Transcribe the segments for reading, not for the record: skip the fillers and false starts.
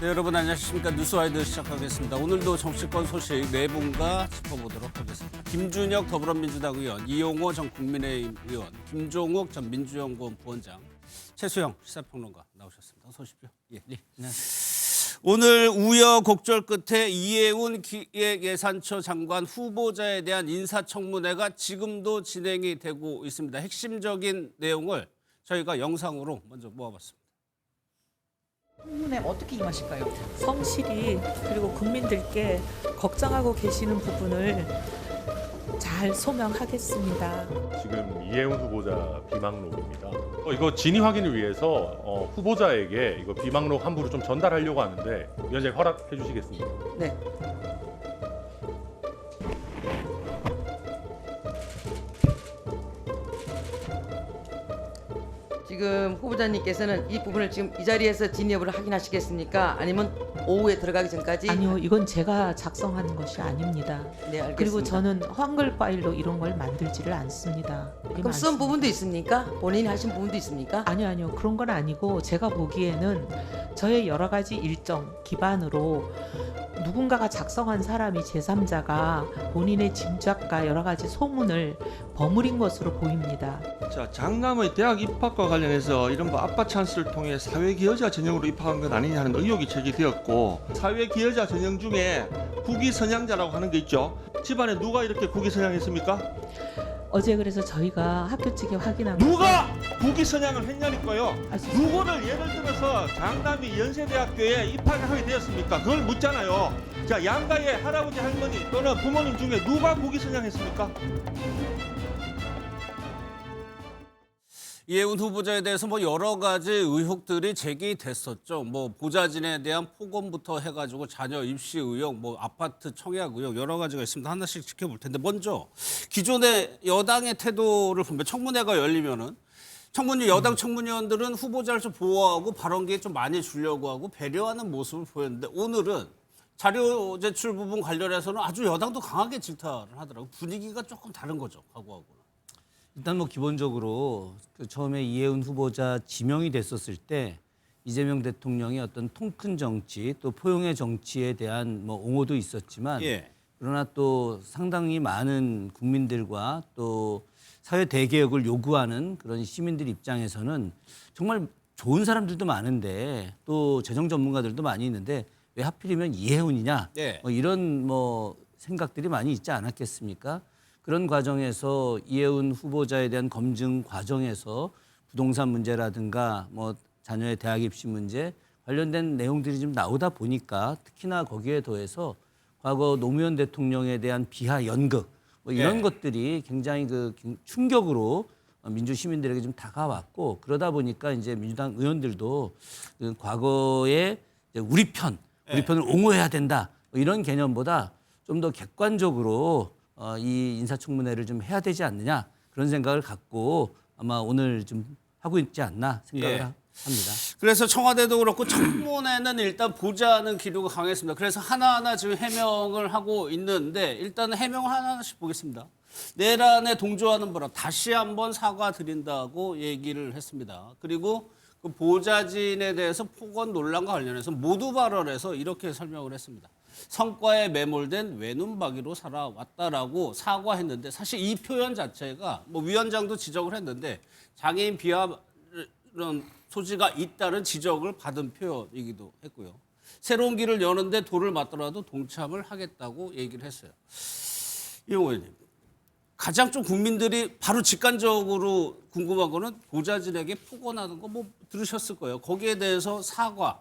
여러분 안녕하십니까. 뉴스와이드 시작하겠습니다. 오늘도 정치권 소식 네 분과 짚어보도록 하겠습니다. 김준혁 더불어민주당 의원, 이용호 전 국민의힘 의원, 김종욱 전 민주연구원 부원장, 최수영 시사평론가 나오셨습니다. 어서 오십시오. 예. 네, 안녕하세요. 오늘 우여곡절 끝에 이해운 기획예산처 장관 후보자에 대한 인사청문회가 지금도 진행이 되고 있습니다. 핵심적인 내용을 저희가 영상으로 먼저 모아봤습니다. 청문회 어떻게 임하실까요? 성실히 그리고 국민들께 걱정하고 계시는 부분을 잘 소명하겠습니다. 지금 이해운 후보자 비망록입니다. 이거 진위 확인을 위해서 후보자에게 이거 비망록 함부로 좀 전달하려고 하는데 위원장님 허락해 주시겠습니까? 네. 지금 후보자님께서는 이 부분을 지금 이 자리에서 진위 여부를 확인하시겠습니까? 아니면 오후에 들어가기 전까지? 아니요, 이건 제가 작성하는 것이 아닙니다. 네, 알겠습니다. 그리고 저는 한글 파일로 이런 걸 만들지를 않습니다. 그럼 쓴 부분도 있습니까? 본인이 하신 부분도 있습니까? 아니요. 그런 건 아니고 제가 보기에는 저의 여러 가지 일정 기반으로 누군가가 작성한 사람이 제3자가 본인의 짐작과 여러 가지 소문을 버무린 것으로 보입니다. 자, 장남의 대학 입학과 관련해서 이른바 아빠 찬스를 통해 사회기여자 전형으로 입학한 건 아니냐 하는 의혹이 제기되었고, 사회기여자 전형 중에 국위선양자라고 하는 게 있죠. 집안에 누가 이렇게 국위선양했습니까? 어제 그래서 저희가 학교 측에 확인한 누가 국위선양을 했냐니까요. 아, 누구를 예를 들어서 장남이 연세대학교에 입학을 하게 되었습니까? 그걸 묻잖아요. 자, 양가의 할아버지 할머니 또는 부모님 중에 누가 국위선양했습니까? 이해운 후보자에 대해서 여러 가지 의혹들이 제기됐었죠. 보좌진에 대한 폭언부터 해가지고 자녀 입시 의혹, 아파트 청약 의혹 여러 가지가 있습니다. 하나씩 지켜볼 텐데 먼저 기존의 여당의 태도를 보면 청문회가 열리면은 여당 청문위원들은 후보자를 좀 보호하고 발언기에 좀 많이 주려고 하고 배려하는 모습을 보였는데 오늘은 자료 제출 부분 관련해서는 아주 여당도 강하게 질타를 하더라고요. 분위기가 조금 다른 거죠, 과거하고는. 일단 기본적으로 처음에 이해운 후보자 지명이 됐었을 때 이재명 대통령의 어떤 통큰 정치 또 포용의 정치에 대한 옹호도 있었지만 예. 그러나 또 상당히 많은 국민들과 또 사회 대개혁을 요구하는 그런 시민들 입장에서는 정말 좋은 사람들도 많은데 또 재정 전문가들도 많이 있는데 왜 하필이면 이해운이냐 예. 이런 생각들이 많이 있지 않았겠습니까? 그런 과정에서 이해운 후보자에 대한 검증 과정에서 부동산 문제라든가 자녀의 대학 입시 문제 관련된 내용들이 좀 나오다 보니까 특히나 거기에 더해서 과거 노무현 대통령에 대한 비하 연극 이런 네. 것들이 굉장히 충격으로 민주 시민들에게 좀 다가왔고 그러다 보니까 이제 민주당 의원들도 과거에 이제 우리 편을 옹호해야 된다 이런 개념보다 좀 더 객관적으로 이 인사청문회를 좀 해야 되지 않느냐 그런 생각을 갖고 아마 오늘 좀 하고 있지 않나 생각을 예. 합니다. 그래서 청와대도 그렇고 청문회는 일단 보자는 기류가 강했습니다. 그래서 하나하나 지금 해명을 하고 있는데 일단 해명을 하나씩 보겠습니다. 내란에 동조하는 바람 다시 한번 사과드린다고 얘기를 했습니다. 그리고 그 보좌진에 대해서 폭언 논란과 관련해서 모두 발언해서 이렇게 설명을 했습니다. 성과에 매몰된 외눈박이로 살아왔다라고 사과했는데 사실 이 표현 자체가 위원장도 지적을 했는데 장애인 비하 소지가 있다는 지적을 받은 표현이기도 했고요. 새로운 길을 여는데 돌을 맞더라도 동참을 하겠다고 얘기를 했어요. 이용호 의원님, 가장 좀 국민들이 바로 직관적으로 궁금한 거는 보좌진에게 폭언하는 거 들으셨을 거예요. 거기에 대해서 사과는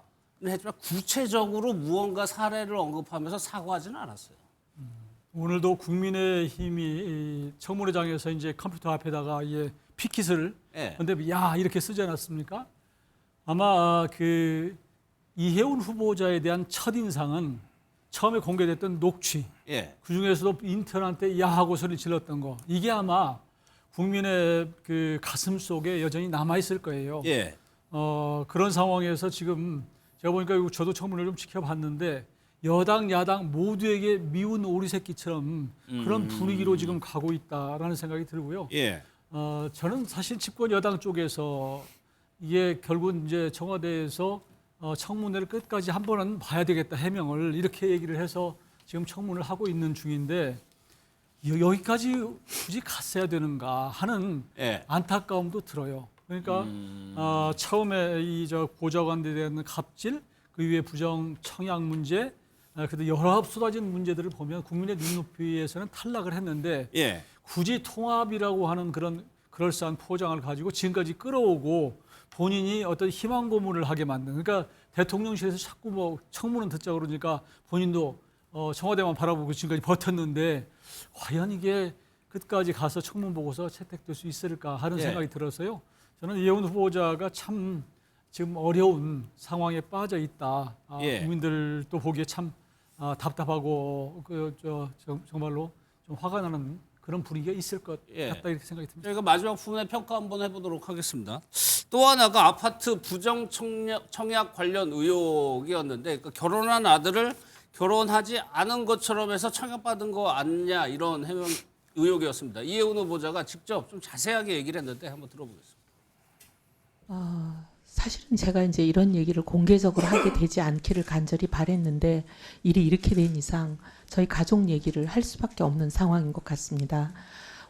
했지만 구체적으로 무언가 사례를 언급하면서 사과하지는 않았어요. 오늘도 국민의힘이 청문회장에서 이제 컴퓨터 앞에다가 피켓을 예. 근데 이렇게 쓰지 않았습니까? 아마 이해운 후보자에 대한 첫인상은 처음에 공개됐던 녹취 예. 그중에서도 인턴한테 야하고 소리 질렀던 거 이게 아마 국민의 가슴 속에 여전히 남아있을 거예요. 예. 그런 상황에서 지금 제가 보니까 저도 청문회를 좀 지켜봤는데 여당 야당 모두에게 미운 오리새끼처럼 그런 분위기로 지금 가고 있다라는 생각이 들고요. 예. 저는 사실 집권 여당 쪽에서 이게 결국 이제 청와대에서 청문회를 끝까지 한 번은 봐야 되겠다 해명을 이렇게 얘기를 해서 지금 청문을 하고 있는 중인데 여기까지 굳이 갔어야 되는가 하는 예. 안타까움도 들어요. 그러니까 처음에 이 저 보좌관들에 대한 갑질, 그 이후에 부정 청약 문제, 그래도 여러 쏟아진 문제들을 보면 국민의 눈높이에서는 탈락을 했는데 예. 굳이 통합이라고 하는 그런 그럴싸한 포장을 가지고 지금까지 끌어오고 본인이 어떤 희망 고문을 하게 만든, 그러니까 대통령실에서 자꾸 뭐 청문은 듣자 그러니까 본인도 청와대만 바라보고 지금까지 버텼는데 과연 이게 끝까지 가서 청문 보고서 채택될 수 있을까 하는 예. 생각이 들어서요. 저는 이혜원 후보자가 참 지금 어려운 상황에 빠져 있다. 예. 국민들도 보기에 참 답답하고 정말로 좀 화가 나는 그런 분위기가 있을 것 예. 같다 이렇게 생각이 듭니다. 저희가 마지막 부분에 평가 한번 해보도록 하겠습니다. 또 하나가 아파트 부정 청약 관련 의혹이었는데 그러니까 결혼한 아들을 결혼하지 않은 것처럼 해서 청약받은 거 아니냐 이런 해명 의혹이었습니다. 이혜훈 후보자가 직접 좀 자세하게 얘기를 했는데 한번 들어보겠습니다. 사실은 제가 이제 이런 얘기를 공개적으로 하게 되지 않기를 간절히 바랬는데 일이 이렇게 된 이상 저희 가족 얘기를 할 수밖에 없는 상황인 것 같습니다.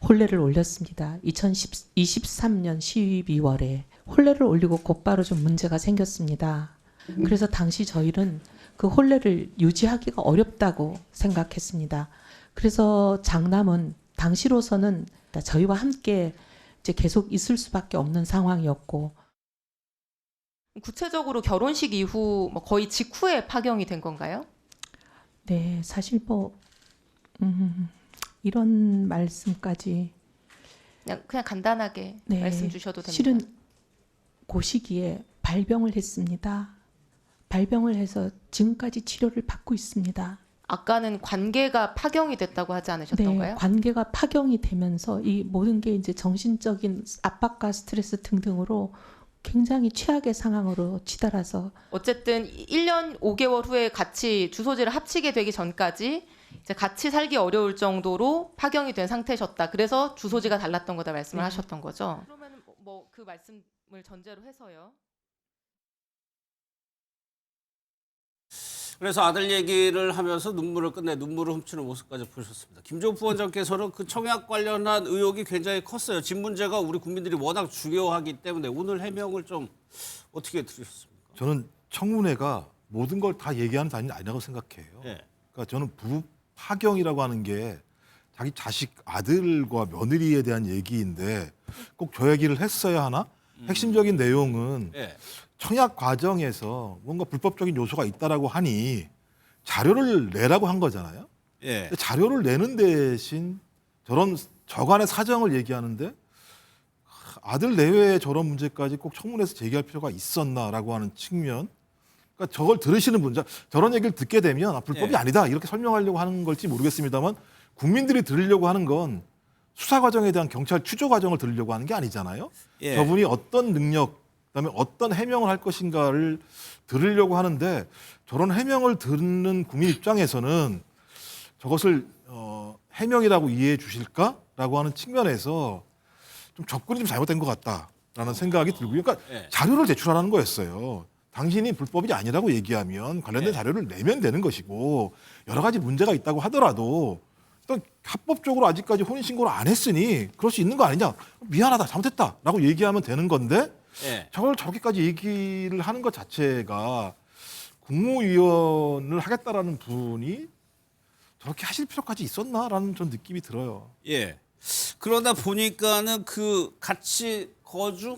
혼례를 올렸습니다. 2023년 12월에 혼례를 올리고 곧바로 좀 문제가 생겼습니다. 그래서 당시 저희는 그 혼례를 유지하기가 어렵다고 생각했습니다. 그래서 장남은 당시로서는 저희와 함께 이제 계속 있을 수밖에 없는 상황이었고, 구체적으로 결혼식 이후 뭐 거의 직후에 파경이 된 건가요? 네, 사실 이런 말씀까지 그냥 간단하게 네, 말씀 주셔도 됩니다. 실은 그 시기에 발병을 했습니다. 발병을 해서 지금까지 치료를 받고 있습니다. 아까는 관계가 파경이 됐다고 하지 않으셨던가요? 네, 관계가 파경이 되면서 이 모든 게 이제 정신적인 압박과 스트레스 등등으로 굉장히 최악의 상황으로 치달아서 어쨌든 1년 5개월 후에 같이 주소지를 합치게 되기 전까지 이제 같이 살기 어려울 정도로 파경이 된 상태셨다. 그래서 주소지가 달랐던 거다 말씀을 네. 하셨던 거죠. 그러면 뭐 그 말씀을 전제로 해서요. 그래서 아들 얘기를 하면서 눈물을 끝내 눈물을 훔치는 모습까지 보셨습니다. 김종필 부원장께서는 그 청약 관련한 의혹이 굉장히 컸어요. 집 문제가 우리 국민들이 워낙 중요하기 때문에 오늘 해명을 좀 어떻게 들으셨습니까? 저는 청문회가 모든 걸 다 얘기하는 자리는 아니라고 생각해요. 예. 그러니까 저는 부부 파경이라고 하는 게 자기 자식 아들과 며느리에 대한 얘기인데 꼭 저 얘기를 했어야 하나? 핵심적인 내용은 예. 청약 과정에서 뭔가 불법적인 요소가 있다라고 하니 자료를 내라고 한 거잖아요. 예. 근데 자료를 내는 대신 저런 저간의 사정을 얘기하는데 아들 내외의 저런 문제까지 꼭 청문회에서 제기할 필요가 있었나라고 하는 측면. 그러니까 저걸 들으시는 분, 저런 얘기를 듣게 되면 불법이 예. 아니다 이렇게 설명하려고 하는 걸지 모르겠습니다만 국민들이 들으려고 하는 건 수사 과정에 대한 경찰 추조 과정을 들으려고 하는 게 아니잖아요. 예. 저분이 어떤 능력, 그다음에 어떤 해명을 할 것인가를 들으려고 하는데 저런 해명을 듣는 국민 입장에서는 저것을 해명이라고 이해해 주실까라고 하는 측면에서 좀 접근이 좀 잘못된 것 같다라는 생각이 들고요. 그러니까 예. 자료를 제출하라는 거였어요. 당신이 불법이 아니라고 얘기하면 관련된 예. 자료를 내면 되는 것이고 여러 가지 문제가 있다고 하더라도 또 합법적으로 아직까지 혼인신고를 안 했으니 그럴 수 있는 거 아니냐. 미안하다 잘못했다라고 얘기하면 되는 건데 예. 저걸 저렇게까지 얘기를 하는 것 자체가 국무위원을 하겠다라는 분이 저렇게 하실 필요까지 있었나라는 전 느낌이 들어요. 예. 그러다 보니까는 그 같이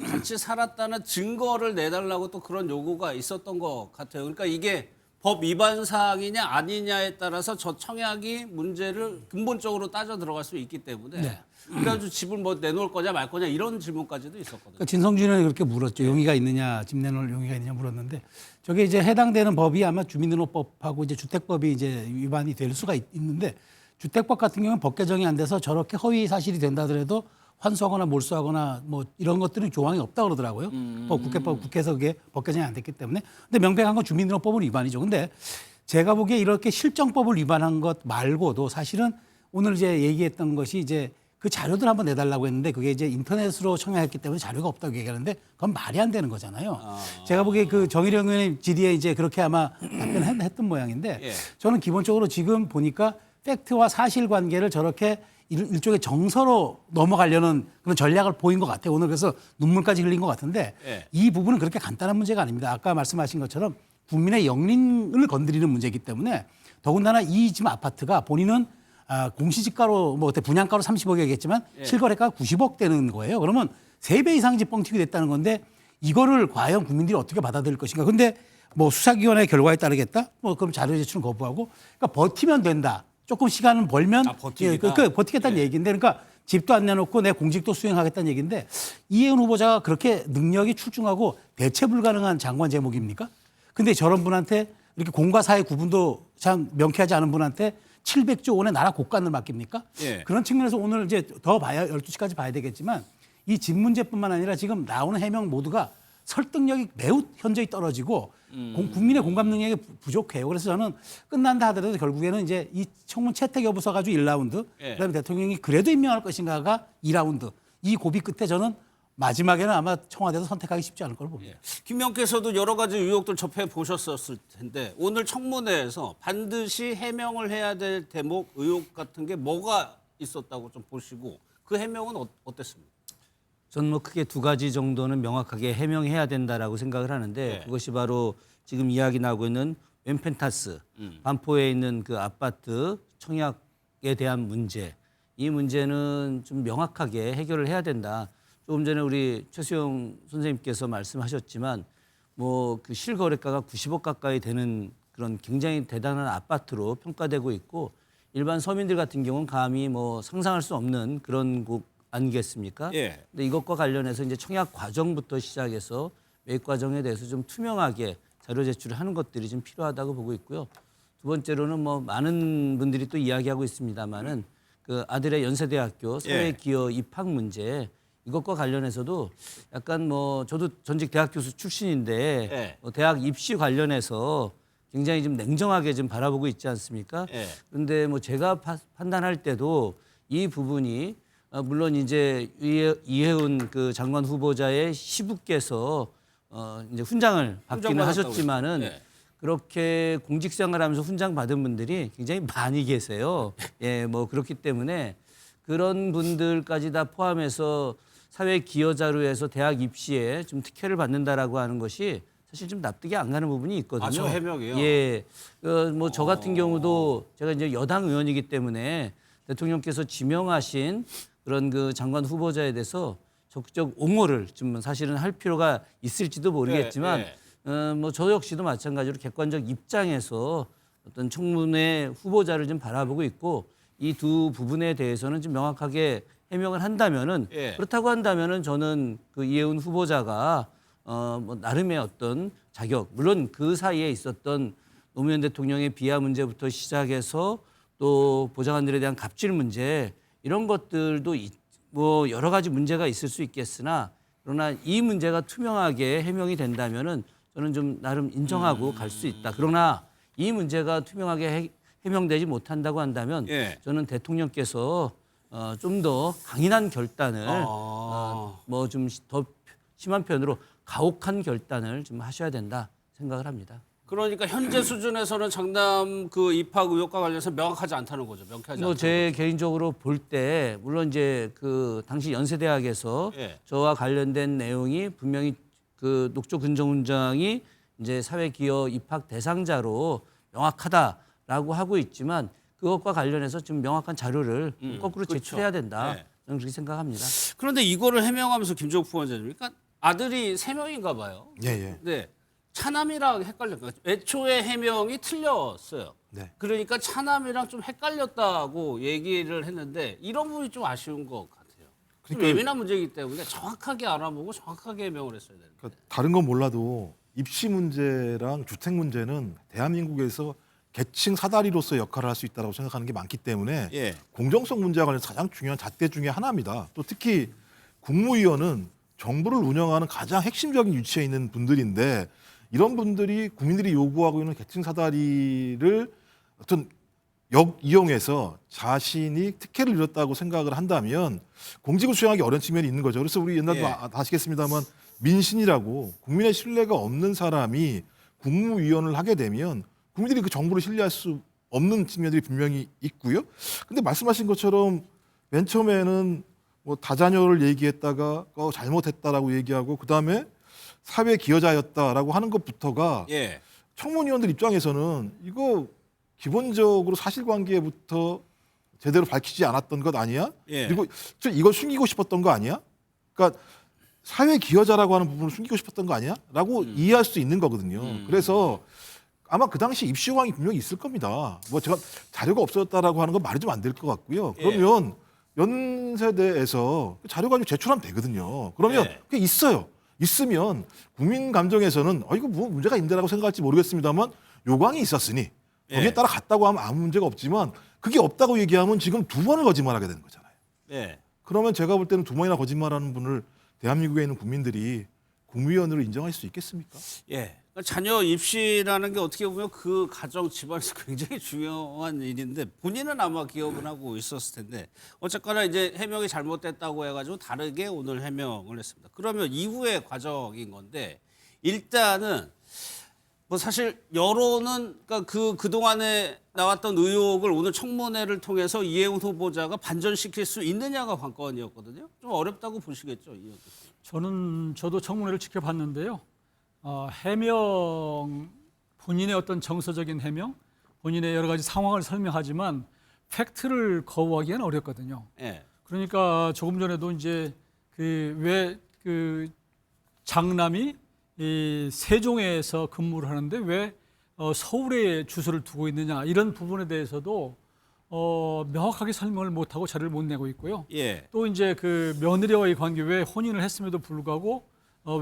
같이 살았다는 증거를 내달라고 또 그런 요구가 있었던 것 같아요. 그러니까 이게 법 위반 사항이냐 아니냐에 따라서 저 청약이 문제를 근본적으로 따져 들어갈 수 있기 때문에 그러니까 집을 뭐 내놓을 거냐 말 거냐 이런 질문까지도 있었거든요. 그러니까 진성준 의원이 그렇게 물었죠. 용의가 있느냐, 집 내놓을 용의가 있느냐 물었는데 저게 이제 해당되는 법이 아마 주민등록법하고 이제 주택법이 이제 위반이 될 수가 있는데 주택법 같은 경우는 법 개정이 안 돼서 저렇게 허위 사실이 된다 하더라도 환수하거나 몰수하거나 뭐 이런 것들은 조항이 없다 그러더라고요. 국회에서 그게 법 개정이 안 됐기 때문에. 근데 명백한 건 주민등록법은 위반이죠. 근데 제가 보기에 이렇게 실정법을 위반한 것 말고도 사실은 오늘 이제 얘기했던 것이 이제 그 자료들 한번 내달라고 했는데 그게 이제 인터넷으로 청약했기 때문에 자료가 없다고 얘기하는데 그건 말이 안 되는 거잖아요. 제가 보기에 그 정일영 의원님 질의에 이제 그렇게 아마 답변했던 모양인데 예. 저는 기본적으로 지금 보니까 팩트와 사실관계를 저렇게 일종의 정서로 넘어가려는 그런 전략을 보인 것 같아요. 오늘 그래서 눈물까지 흘린 것 같은데 예. 이 부분은 그렇게 간단한 문제가 아닙니다. 아까 말씀하신 것처럼 국민의 영린을 건드리는 문제이기 때문에 더군다나 이 지금 아파트가 본인은 공시지가로 뭐 그때 분양가로 30억 얘기했지만 실거래가가 90억 되는 거예요. 그러면 3배 이상 집 뻥튀기 됐다는 건데 이거를 과연 국민들이 어떻게 받아들일 것인가. 근데 뭐 수사기관의 결과에 따르겠다. 뭐 그럼 자료 제출은 거부하고 그러니까 버티면 된다. 조금 시간을 벌면 버티기다? 버티겠다는 얘기인데 그러니까 집도 안 내놓고 내 공직도 수행하겠다는 얘기인데 이혜은 후보자가 그렇게 능력이 출중하고 대체 불가능한 장관 제목입니까? 근데 저런 분한테 이렇게 공과 사의 구분도 참 명쾌하지 않은 분한테 700조 원의 나라 곳간을 맡깁니까? 예. 그런 측면에서 오늘 이제 더 봐야 12시까지 봐야 되겠지만 이 집 문제뿐만 아니라 지금 나오는 해명 모두가 설득력이 매우 현저히 떨어지고 국민의 공감 능력이 부족해요. 그래서 저는 끝난다 하더라도 결국에는 이제 이 청문 채택 여부 써가지고 1라운드 예. 그다음에 대통령이 그래도 임명할 것인가가 2라운드 이 고비 끝에 저는 마지막에는 아마 청와대도 선택하기 쉽지 않을 걸로 봅니다. 김 의원께서도 여러 가지 의혹들 접해 보셨었을 텐데 오늘 청문회에서 반드시 해명을 해야 될 대목 의혹 같은 게 뭐가 있었다고 좀 보시고 그 해명은 어땠습니까? 저는 뭐 크게 2가지 정도는 명확하게 해명해야 된다라고 생각을 하는데 네. 그것이 바로 지금 이야기 나오고 있는 웬펜타스 반포에 있는 그 아파트 청약에 대한 문제. 이 문제는 좀 명확하게 해결을 해야 된다. 조금 전에 우리 최수영 선생님께서 말씀하셨지만 뭐 그 실거래가가 90억 가까이 되는 그런 굉장히 대단한 아파트로 평가되고 있고 일반 서민들 같은 경우는 감히 뭐 상상할 수 없는 그런 곳 아니겠습니까? 예. 근데 이것과 관련해서 이제 청약 과정부터 시작해서 매입 과정에 대해서 좀 투명하게 자료 제출을 하는 것들이 좀 필요하다고 보고 있고요. 두 번째로는 뭐 많은 분들이 또 이야기하고 있습니다만은 그 아들의 연세대학교 사회기여 입학 문제 이것과 관련해서도 약간 뭐 저도 전직 대학 교수 출신인데 예. 대학 입시 관련해서 굉장히 좀 냉정하게 좀 바라보고 있지 않습니까? 예. 그런데 뭐 제가 판단할 때도 이 부분이 물론 이제 이혜훈 그 장관 후보자의 시부께서 이제 훈장을 받기는 받았다고요. 하셨지만은 예. 그렇게 공직생활하면서 훈장 받은 분들이 굉장히 많이 계세요. 예, 뭐 그렇기 때문에 그런 분들까지 다 포함해서 사회 기여자로 해서 대학 입시에 좀 특혜를 받는다라고 하는 것이 사실 좀 납득이 안 가는 부분이 있거든요. 아, 저 해명이요? 예, 뭐 저 같은 경우도 제가 이제 여당 의원이기 때문에 대통령께서 지명하신 그런 그 장관 후보자에 대해서 적극적 옹호를 좀 사실은 할 필요가 있을지도 모르겠지만 뭐 저 역시도 마찬가지로 객관적 입장에서 어떤 청문회 후보자를 좀 바라보고 있고 이 두 부분에 대해서는 좀 명확하게 해명을 한다면은 예. 그렇다고 한다면은 저는 그 이혜훈 후보자가 뭐 나름의 어떤 자격 물론 그 사이에 있었던 노무현 대통령의 비하 문제부터 시작해서 또 보좌관들에 대한 갑질 문제 이런 것들도 뭐 여러 가지 문제가 있을 수 있겠으나 그러나 이 문제가 투명하게 해명이 된다면은 저는 좀 나름 인정하고 갈 수 있다. 그러나 이 문제가 투명하게 해명되지 못한다고 한다면 예. 저는 대통령께서 좀 더 강인한 결단을 뭐 좀 더 심한 편으로 가혹한 결단을 좀 하셔야 된다 생각을 합니다. 그러니까 현재 수준에서는 장남 그 입학 의혹과 관련해서 명확하지 않다는 거죠. 명쾌하지 뭐 않다는 제 개인적으로 볼 때 물론 이제 그 당시 연세대학에서 예. 저와 관련된 내용이 분명히 그 녹조 근정훈장이 이제 사회기여 입학 대상자로 명확하다라고 하고 있지만 그것과 관련해서 좀 명확한 자료를 거꾸로 그렇죠. 제출해야 된다. 네. 저는 그렇게 생각합니다. 그런데 이거를 해명하면서 김종국 부원장님, 그러니까 아들이 3명인가 봐요. 예, 예. 네. 차남이랑 헷갈렸어요. 애초에 해명이 틀렸어요. 네. 그러니까 차남이랑 좀 헷갈렸다고 얘기를 했는데 이런 부분이 좀 아쉬운 것 같아요. 좀 그러니까 예민한 문제이기 때문에 정확하게 알아보고 정확하게 해명을 했어야 되는데. 그러니까 다른 건 몰라도 입시 문제랑 주택 문제는 대한민국에서 계층 사다리로서 역할을 할 수 있다고 생각하는 게 많기 때문에 예. 공정성 문제와 관련해서 가장 중요한 잣대 중에 하나입니다. 또 특히 국무위원은 정부를 운영하는 가장 핵심적인 위치에 있는 분들인데 이런 분들이 국민들이 요구하고 있는 계층 사다리를 어떤 역이용해서 자신이 특혜를 이뤘다고 생각을 한다면 공직을 수행하기 어려운 측면이 있는 거죠. 그래서 우리 옛날도 아시겠습니다만 민신이라고 국민의 신뢰가 없는 사람이 국무위원을 하게 되면 국민들이 그 정부를 신뢰할 수 없는 측면들이 분명히 있고요. 근데 말씀하신 것처럼 맨 처음에는 뭐 다자녀를 얘기했다가 잘못했다라고 얘기하고 그다음에 사회 기여자였다라고 하는 것부터가 예. 청문위원들 입장에서는 이거 기본적으로 사실관계부터 제대로 밝히지 않았던 것 아니야? 예. 그리고 이걸 숨기고 싶었던 거 아니야? 그러니까 사회 기여자라고 하는 부분을 숨기고 싶었던 거 아니야? 라고 이해할 수 있는 거거든요. 그래서 아마 그 당시 입시 요강이 분명히 있을 겁니다. 뭐 제가 자료가 없어졌다라고 하는 건 말이 좀 안 될 것 같고요. 그러면 연세대에서 자료 가지고 제출하면 되거든요. 그러면 예. 그게 있어요. 있으면 국민 감정에서는 이거 뭐 문제가 있는데라고 생각할지 모르겠습니다만 요강이 있었으니 거기에 예. 따라 갔다고 하면 아무 문제가 없지만 그게 없다고 얘기하면 지금 2번을 거짓말하게 되는 거잖아요. 예. 그러면 제가 볼 때는 2번이나 거짓말하는 분을 대한민국에 있는 국민들이 국무위원으로 인정할 수 있겠습니까? 예. 그러니까 자녀 입시라는 게 어떻게 보면 그 가정 집안에서 굉장히 중요한 일인데 본인은 아마 기억을 하고 있었을 텐데 어쨌거나 이제 해명이 잘못됐다고 해가지고 다르게 오늘 해명을 했습니다. 그러면 이후의 과정인 건데 일단은 뭐 사실 여론은 그러니까 그동안에 나왔던 의혹을 오늘 청문회를 통해서 이해훈 후보자가 반전시킬 수 있느냐가 관건이었거든요. 좀 어렵다고 보시겠죠, 이 의혹. 저도 청문회를 지켜봤는데요. 해명 본인의 어떤 정서적인 해명, 본인의 여러 가지 상황을 설명하지만 팩트를 거부하기는 어렵거든요. 예. 그러니까 조금 전에도 이제 왜 장남이 이 세종에서 근무를 하는데 왜 서울에 주소를 두고 있느냐 이런 부분에 대해서도 명확하게 설명을 못하고 자료를 못 내고 있고요. 예. 또 이제 그 며느리와의 관계 왜 혼인을 했음에도 불구하고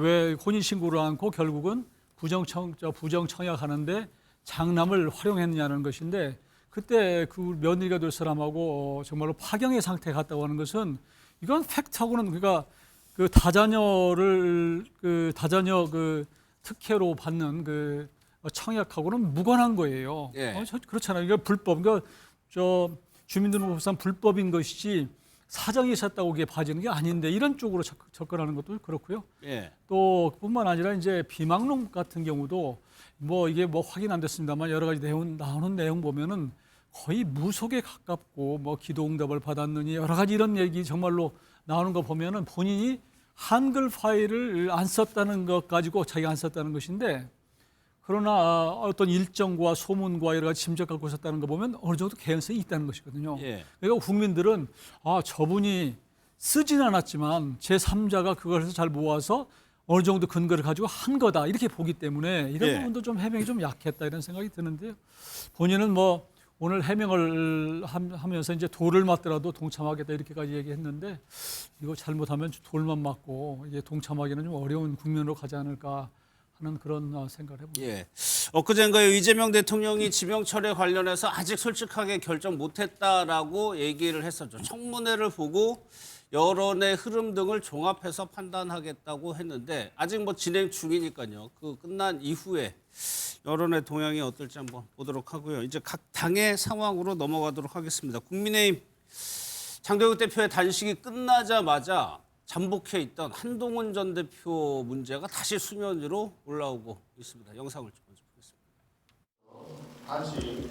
왜 혼인 신고를 않고 결국은 부정청약하는데 장남을 활용했느냐는 것인데 그때 그 며느리가 될 사람하고 정말로 파경의 상태에 갔다고 하는 것은 이건 팩트하고는 그러니까 그 다자녀 특혜로 받는 그 청약하고는 무관한 거예요. 예. 그렇잖아요. 이거 불법. 그러니까 주민등록법상 불법인 것이지 사정이 있었다고 그게 봐지는 게 아닌데 이런 쪽으로 접근하는 것도 그렇고요. 예. 또 뿐만 아니라 이제 비망록 같은 경우도 뭐 이게 뭐 확인 안 됐습니다만 여러 가지 나오는 내용 보면은 거의 무속에 가깝고 뭐 기도응답을 받았느니 여러 가지 이런 얘기 정말로 나오는 거 보면은 본인이 한글 파일을 안 썼다는 것 가지고 자기가 안 썼다는 것인데 그러나 어떤 일정과 소문과 여러 가지 짐작 갖고 있었다는 거 보면 어느 정도 개연성이 있다는 것이거든요. 예. 그러니까 국민들은 저분이 쓰진 않았지만 제3자가 그것을 잘 모아서 어느 정도 근거를 가지고 한 거다 이렇게 보기 때문에 이런 예. 부분도 좀 해명이 좀 약했다 이런 생각이 드는데요. 본인은 뭐 오늘 해명을 하면서 이제 돌을 맞더라도 동참하겠다 이렇게까지 얘기했는데 이거 잘못하면 돌만 맞고 이게 동참하기는 좀 어려운 국면으로 가지 않을까 하는 그런 생각을 해봅니다. 예. 엊그젠가요 이재명 대통령이 지명철에 관련해서 아직 솔직하게 결정 못했다라고 얘기를 했었죠. 청문회를 보고 여론의 흐름 등을 종합해서 판단하겠다고 했는데 아직 뭐 진행 중이니까요. 그 끝난 이후에 여론의 동향이 어떨지 한번 보도록 하고요. 이제 각 당의 상황으로 넘어가도록 하겠습니다. 국민의힘 장동혁 대표의 단식이 끝나자마자 잠복해 있던 한동훈 전 대표 문제가 다시 수면 위로 올라오고 있습니다. 영상을 좀 먼저 보겠습니다. 단식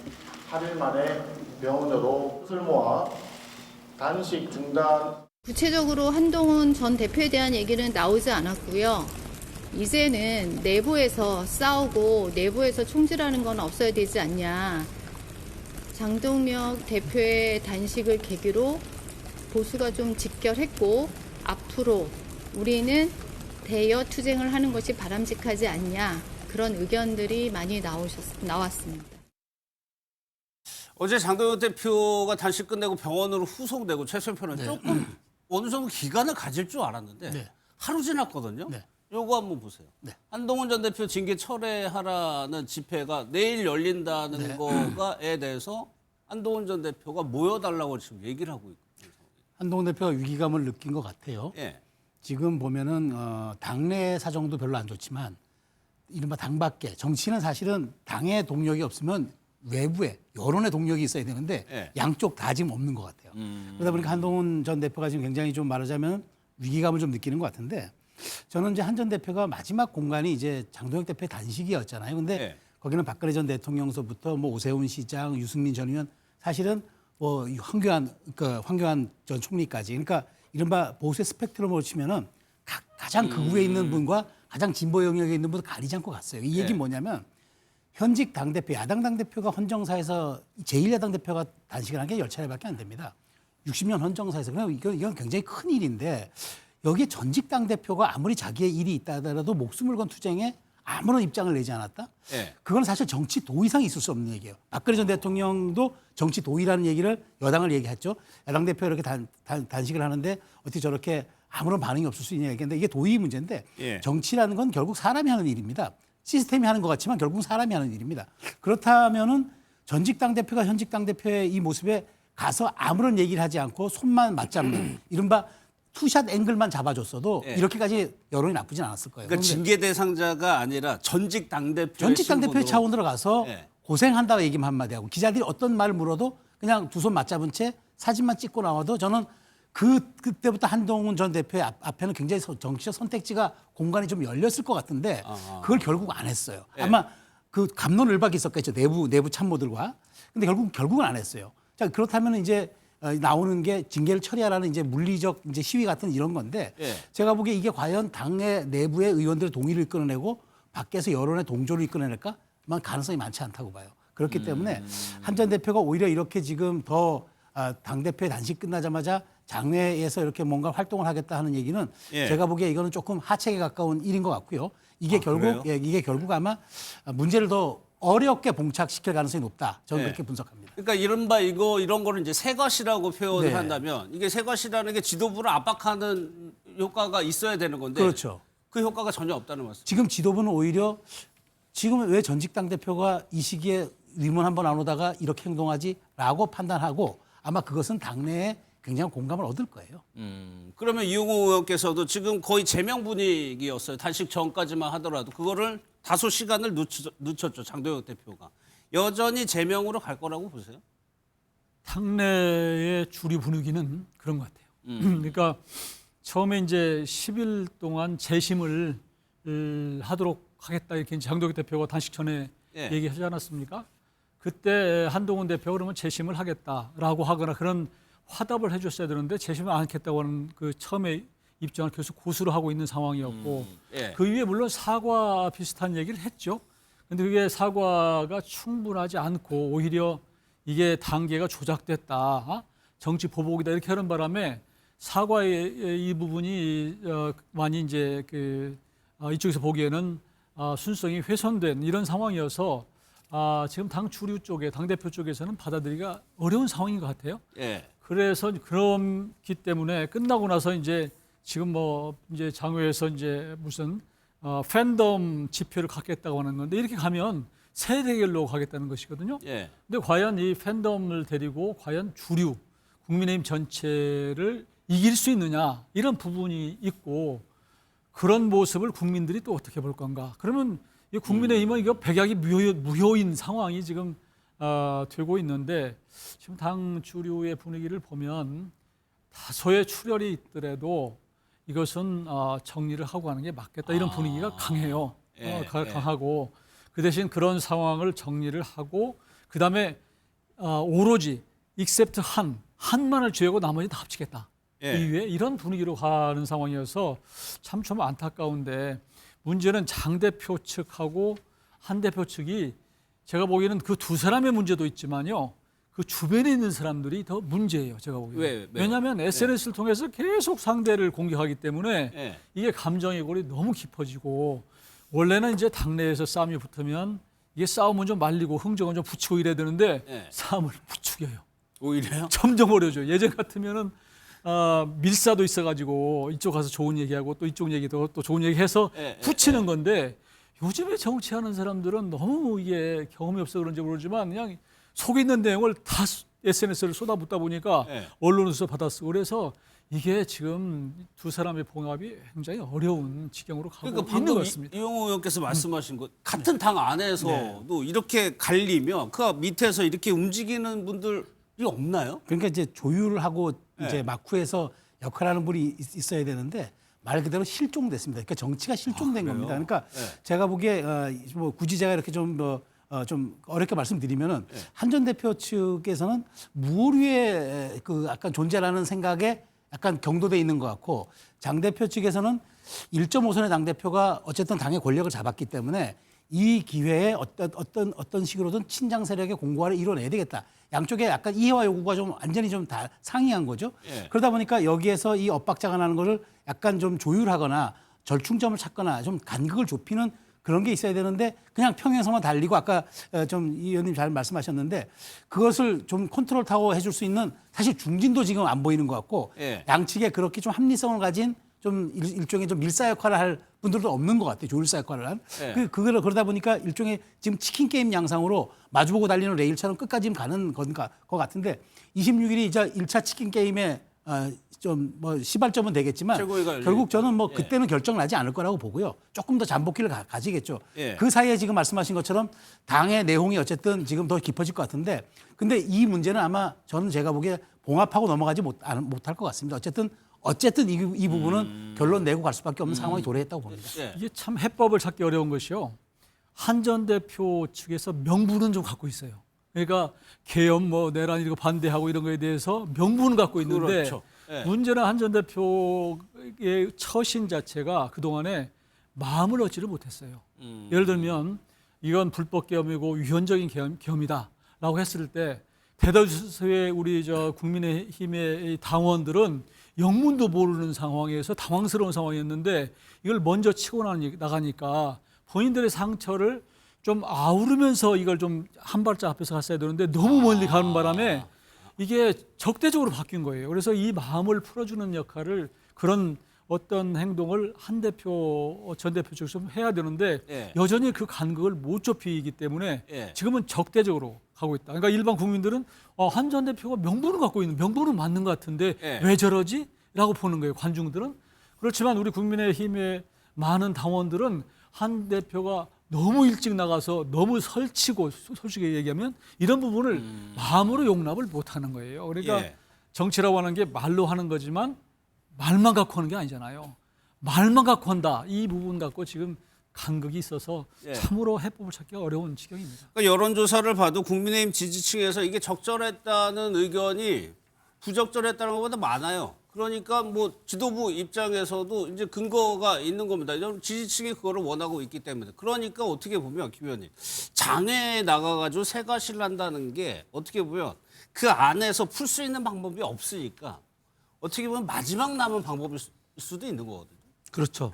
8일 만에 병원으로 술 모아 단식 중단. 구체적으로 한동훈 전 대표에 대한 얘기는 나오지 않았고요. 이제는 내부에서 싸우고 내부에서 총질하는 건 없어야 되지 않냐. 장동혁 대표의 단식을 계기로 보수가 좀 직결했고 앞으로 우리는 대여 투쟁을 하는 것이 바람직하지 않냐. 그런 의견들이 많이 나왔습니다. 어제 장동혁 대표가 단식 끝내고 병원으로 후송되고 최소표는 조금 어느 정도 기간을 가질 줄 알았는데 하루 지났거든요. 요거 한번 보세요. 한동훈 전 대표 징계 철회하라는 집회가 내일 열린다는 거에 대해서 한동훈 전 대표가 모여달라고 지금 얘기를 하고 있거든요. 한동훈 대표가 위기감을 느낀 것 같아요. 예. 지금 보면은 당내 사정도 별로 안 좋지만 이른바 당 밖에 정치는 사실은 당의 동력이 없으면 외부에 여론의 동력이 있어야 되는데 예. 양쪽 다 지금 없는 것 같아요. 그러다 보니까 한동훈 전 대표가 지금 굉장히 좀 말하자면 위기감을 좀 느끼는 것 같은데 저는 이제 한 전 대표가 마지막 공간이 이제 장동혁 대표의 단식이었잖아요. 근데 예. 거기는 박근혜 전 대통령서부터 뭐 오세훈 시장, 유승민 전 의원 사실은 뭐 황교안 전 총리까지 그러니까 이른바 보수의 스펙트럼으로 치면은 가장 극우에 있는 분과 가장 진보 영역에 있는 분을 가리지 않고 갔어요. 이 얘기는 뭐냐면 현직 당대표, 야당 당대표가 헌정사에서 제1야당 대표가 단식을 한 게 10차례밖에 안 됩니다. 60년 헌정사에서. 그럼 이건 굉장히 큰 일인데 여기에 전직 당대표가 아무리 자기의 일이 있다 하더라도 목숨을 건 투쟁에 아무런 입장을 내지 않았다? 예. 그건 사실 정치 도의상 있을 수 없는 얘기예요. 박근혜 전 대통령도 정치 도의라는 얘기를 여당을 얘기했죠. 야당 대표 이렇게 단식을 하는데 어떻게 저렇게 아무런 반응이 없을 수 있냐 얘기했는데 이게 도의 문제인데 예. 정치라는 건 결국 사람이 하는 일입니다. 시스템이 하는 것 같지만 결국은 사람이 하는 일입니다. 그렇다면은 전직 당대표가 현직 당대표의 이 모습에 가서 아무런 얘기를 하지 않고 손만 맞잡는 이른바 투샷 앵글만 잡아줬어도 예. 이렇게까지 여론이 나쁘진 않았을 거예요. 그러니까 징계 대상자가 아니라 전직 당대표 전직 당대표의 차원으로 가서 예. 고생한다고 얘기만 한마디 하고 기자들이 어떤 말을 물어도 그냥 두 손 맞잡은 채 사진만 찍고 나와도 저는 그때부터 한동훈 전 대표의 앞에는 굉장히 정치적 선택지가 공간이 좀 열렸을 것 같은데 그걸 결국 안 했어요. 예. 아마 그 갑론을박이 있었겠죠. 내부 참모들과. 근데 결국은 안 했어요. 자, 그렇다면 이제 나오는 게 징계를 처리하라는 이제 물리적 이제 시위 같은 이런 건데 예. 제가 보기에 이게 과연 당의 내부의 의원들의 동의를 이끌어내고 밖에서 여론의 동조를 이끌어낼까? 만 가능성이 많지 않다고 봐요. 그렇기 때문에 한 전 대표가 오히려 이렇게 지금 더 당대표의 단식 끝나자마자 장외에서 이렇게 뭔가 활동을 하겠다 하는 얘기는 예. 제가 보기에 이거는 조금 하책에 가까운 일인 것 같고요. 이게 결국 그래요? 이게 결국 아마 문제를 더 어렵게 봉착시킬 가능성이 높다. 저는 예. 그렇게 분석합니다. 그러니까 이른바 이런 거를 이제 새 것이라고 표현을 네. 한다면 이게 새 것이라는 게 지도부를 압박하는 효과가 있어야 되는 건데 그렇죠. 그 효과가 전혀 없다는 말씀. 지금 지도부는 오히려 지금 왜 전직 당대표가 이 시기에 위문 한번 안 오다가 이렇게 행동하지라고 판단하고 아마 그것은 당내에 굉장히 공감을 얻을 거예요. 그러면 이용호 의원께서도 지금 거의 제명 분위기였어요. 단식 전까지만 하더라도 그거를 다소 시간을 늦췄죠. 장동혁 대표가. 여전히 제명으로 갈 거라고 보세요? 당내의 주류 분위기는 그런 것 같아요. 그러니까 처음에 이제 10일 동안 재심을 하도록 하겠다 이렇게 장동혁 대표가 단식 전에 예. 얘기하지 않았습니까? 그때 한동훈 대표가 그러면 재심을 하겠다라고 하거나 그런 화답을 해줬어야 되는데 재심을 안 하겠다고 하는 그 처음에 입장을 계속 고수를 하고 있는 상황이었고 예. 그 이후에 물론 사과 비슷한 얘기를 했죠. 근데 그게 사과가 충분하지 않고 오히려 이게 단계가 조작됐다, 정치 보복이다 이렇게 하는 바람에 사과의 이 부분이 많이 이제 이쪽에서 보기에는 순성이 훼손된 이런 상황이어서 지금 당 주류 쪽에 당 대표 쪽에서는 받아들이기가 어려운 상황인 것 같아요. 예. 그래서 그렇기 때문에 끝나고 나서 이제 지금 뭐 이제 장외에서 이제 무슨 팬덤 지표를 갖겠다고 하는 건데 이렇게 가면 새 대결로 가겠다는 것이거든요. 예. 근데 과연 이 팬덤을 데리고 과연 주류 국민의힘 전체를 이길 수 있느냐 이런 부분이 있고 그런 모습을 국민들이 또 어떻게 볼 건가? 그러면 이 국민의힘은 이거 백약이 무효인 상황이 지금 되고 있는데 지금 당 주류의 분위기를 보면 다소의 출혈이 있더라도 이것은 정리를 하고 하는 게 맞겠다 이런 분위기가 강해요. 예, 강하고 그 대신 그런 상황을 정리를 하고 그 다음에 오로지 except 한만을 죄고 나머지 다 합치겠다. 예. 이후에 이런 분위기로 가는 상황이어서 참 안타까운데 문제는 장 대표 측하고 한 대표 측이 제가 보기에는 그 두 사람의 문제도 있지만요. 그 주변에 있는 사람들이 더 문제예요. 제가 보기에는. 왜냐하면 SNS를 통해서 계속 상대를 공격하기 때문에 예. 이게 감정의 골이 너무 깊어지고 원래는 이제 당내에서 싸움이 붙으면 이게 싸움은 좀 말리고 흥정은 좀 붙이고 이래야 되는데 예. 싸움을 부추겨요. 오히려요? 점점 어려워져요. 예전 같으면은 밀사도 있어가지고 이쪽 가서 좋은 얘기하고 또 이쪽 얘기도 또 좋은 얘기해서 붙이는 건데 요즘에 정치하는 사람들은 너무 이게 경험이 없어 그런지 모르지만 그냥 속에 있는 내용을 다 SNS를 쏟아붓다 보니까 언론에서 받아쓰고 그래서 이게 지금 두 사람의 봉합이 굉장히 어려운 지경으로 가고 그러니까 있는 것 방금 같습니다. 이용호 의원께서 말씀하신 것 같은 당 안에서도 이렇게 갈리면 그 밑에서 이렇게 움직이는 분들이 없나요? 그러니까 이제 조율하고 네. 이제 막후에서 역할하는 분이 있어야 되는데 말 그대로 실종됐습니다. 그러니까 정치가 실종된 그래요? 겁니다. 그러니까 네. 제가 보기에 뭐 굳이 제가 이렇게 좀 어렵게 말씀드리면은 한 전 대표 측에서는 무오류의 그 약간 존재라는 생각에 약간 경도돼 있는 것 같고 장 대표 측에서는 1.5선의 당 대표가 어쨌든 당의 권력을 잡았기 때문에 이 기회에 어떤 식으로든 친장 세력의 공고화를 이뤄내야 되겠다. 양쪽에 약간 이해와 요구가 좀 완전히 좀 다 상이한 거죠. 예. 그러다 보니까 여기에서 이 엇박자가 나는 거를 약간 좀 조율하거나 절충점을 찾거나 좀 간극을 좁히는 그런 게 있어야 되는데 그냥 평행선만 달리고 아까 좀 이 의원님 잘 말씀하셨는데 그것을 좀 컨트롤 타워 해줄 수 있는 사실 중진도 지금 안 보이는 것 같고 예. 양측에 그렇게 좀 합리성을 가진 좀 일종의 좀 밀사 역할을 할 분들도 없는 것 같아요. 조율사 역할을 한. 예. 그걸 그러다 보니까 일종의 지금 치킨 게임 양상으로 마주보고 달리는 레일처럼 끝까지 가는 것 같은데 26일이 이제 1차 치킨 게임에 좀 뭐 시발점은 되겠지만 최고위가 열리니까. 결국 저는 뭐 예. 그때는 결정 나지 않을 거라고 보고요. 조금 더 잠복기를 가지겠죠. 예. 그 사이에 지금 말씀하신 것처럼 당의 내홍이 어쨌든 지금 더 깊어질 것 같은데 근데 이 문제는 아마 저는 제가 보기에 봉합하고 넘어가지 못할 것 같습니다. 어쨌든 이 부분은 결론 내고 갈 수밖에 없는 상황이 도래했다고 봅니다. 예. 이게 참 해법을 찾기 어려운 것이요. 한 전 대표 측에서 명분은 좀 갖고 있어요. 그러니까 개헌 뭐 내란 이런 거 반대하고 이런 거에 대해서 명분은 갖고 있는데 그렇죠. 예. 문제는 한 전 대표의 처신 자체가 그동안에 마음을 얻지를 못했어요. 예를 들면 이건 불법 계엄이고 위헌적인 계엄이다라고 했을 때 대다수의 우리 국민의힘의 당원들은 영문도 모르는 상황에서 당황스러운 상황이었는데 이걸 먼저 치고 나가니까 본인들의 상처를 좀 아우르면서 이걸 좀 한 발짝 앞에서 갔어야 되는데 너무 멀리 가는 바람에 이게 적대적으로 바뀐 거예요. 그래서 이 마음을 풀어주는 역할을 그런 어떤 행동을 한 대표, 전 대표 쪽에서 좀 해야 되는데 예. 여전히 그 간극을 못 좁히기 때문에 예. 지금은 적대적으로 가고 있다. 그러니까 일반 국민들은 한 전 대표가 명분을 갖고 있는 명분은 맞는 것 같은데 예. 왜 저러지? 라고 보는 거예요. 관중들은. 그렇지만 우리 국민의힘의 많은 당원들은 한 대표가 너무 일찍 나가서 너무 설치고 솔직히 얘기하면 이런 부분을 마음으로 용납을 못하는 거예요. 그러니까 예. 정치라고 하는 게 말로 하는 거지만 말만 갖고 하는 게 아니잖아요. 말만 갖고 한다. 이 부분 갖고 지금 간극이 있어서 예. 참으로 해법을 찾기가 어려운 지경입니다. 그러니까 여론조사를 봐도 국민의힘 지지층에서 이게 적절했다는 의견이 부적절했다는 것보다 많아요. 그러니까 뭐 지도부 입장에서도 이제 근거가 있는 겁니다. 지지층이 그거를 원하고 있기 때문에. 그러니까 어떻게 보면 김 의원님 장외에 나가가지고 새가시를 한다는 게 어떻게 보면 그 안에서 풀 수 있는 방법이 없으니까 어떻게 보면 마지막 남은 방법일 수도 있는 거거든요. 그렇죠.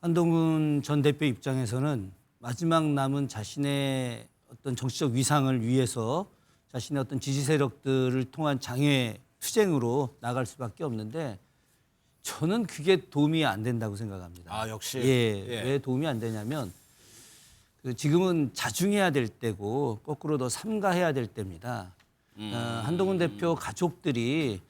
한동훈 전 대표 입장에서는 마지막 남은 자신의 어떤 정치적 위상을 위해서 자신의 어떤 지지 세력들을 통한 장외 투쟁으로 나갈 수밖에 없는데 저는 그게 도움이 안 된다고 생각합니다. 아, 역시. 예. 예. 왜 도움이 안 되냐면 지금은 자중해야 될 때고 거꾸로 더 삼가해야 될 때입니다. 한동훈 대표 가족들이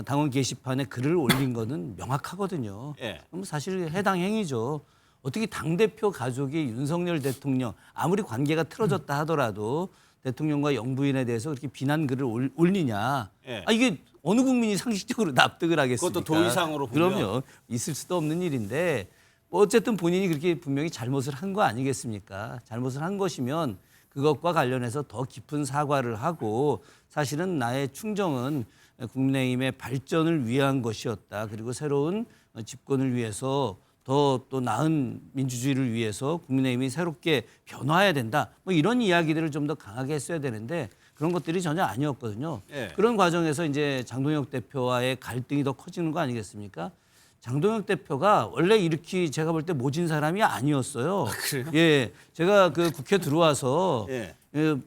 당원 게시판에 글을 올린 거는 명확하거든요. 예. 그럼 사실 해당 행위죠. 어떻게 당대표 가족이 윤석열 대통령 아무리 관계가 틀어졌다 하더라도 대통령과 영부인에 대해서 그렇게 비난 글을 올리냐. 예. 이게 어느 국민이 상식적으로 납득을 하겠습니까? 그것도 도의상으로 보면. 그럼요. 있을 수도 없는 일인데 뭐 어쨌든 본인이 그렇게 분명히 잘못을 한 거 아니겠습니까? 잘못을 한 것이면 그것과 관련해서 더 깊은 사과를 하고 사실은 나의 충정은 국민의힘의 발전을 위한 것이었다. 그리고 새로운 집권을 위해서 더 또 나은 민주주의를 위해서 국민의힘이 새롭게 변화해야 된다. 뭐 이런 이야기들을 좀 더 강하게 했어야 되는데 그런 것들이 전혀 아니었거든요. 예. 그런 과정에서 이제 장동혁 대표와의 갈등이 더 커지는 거 아니겠습니까? 장동혁 대표가 원래 이렇게 제가 볼 때 모진 사람이 아니었어요. 그래요? 예, 제가 그 국회 들어와서 예.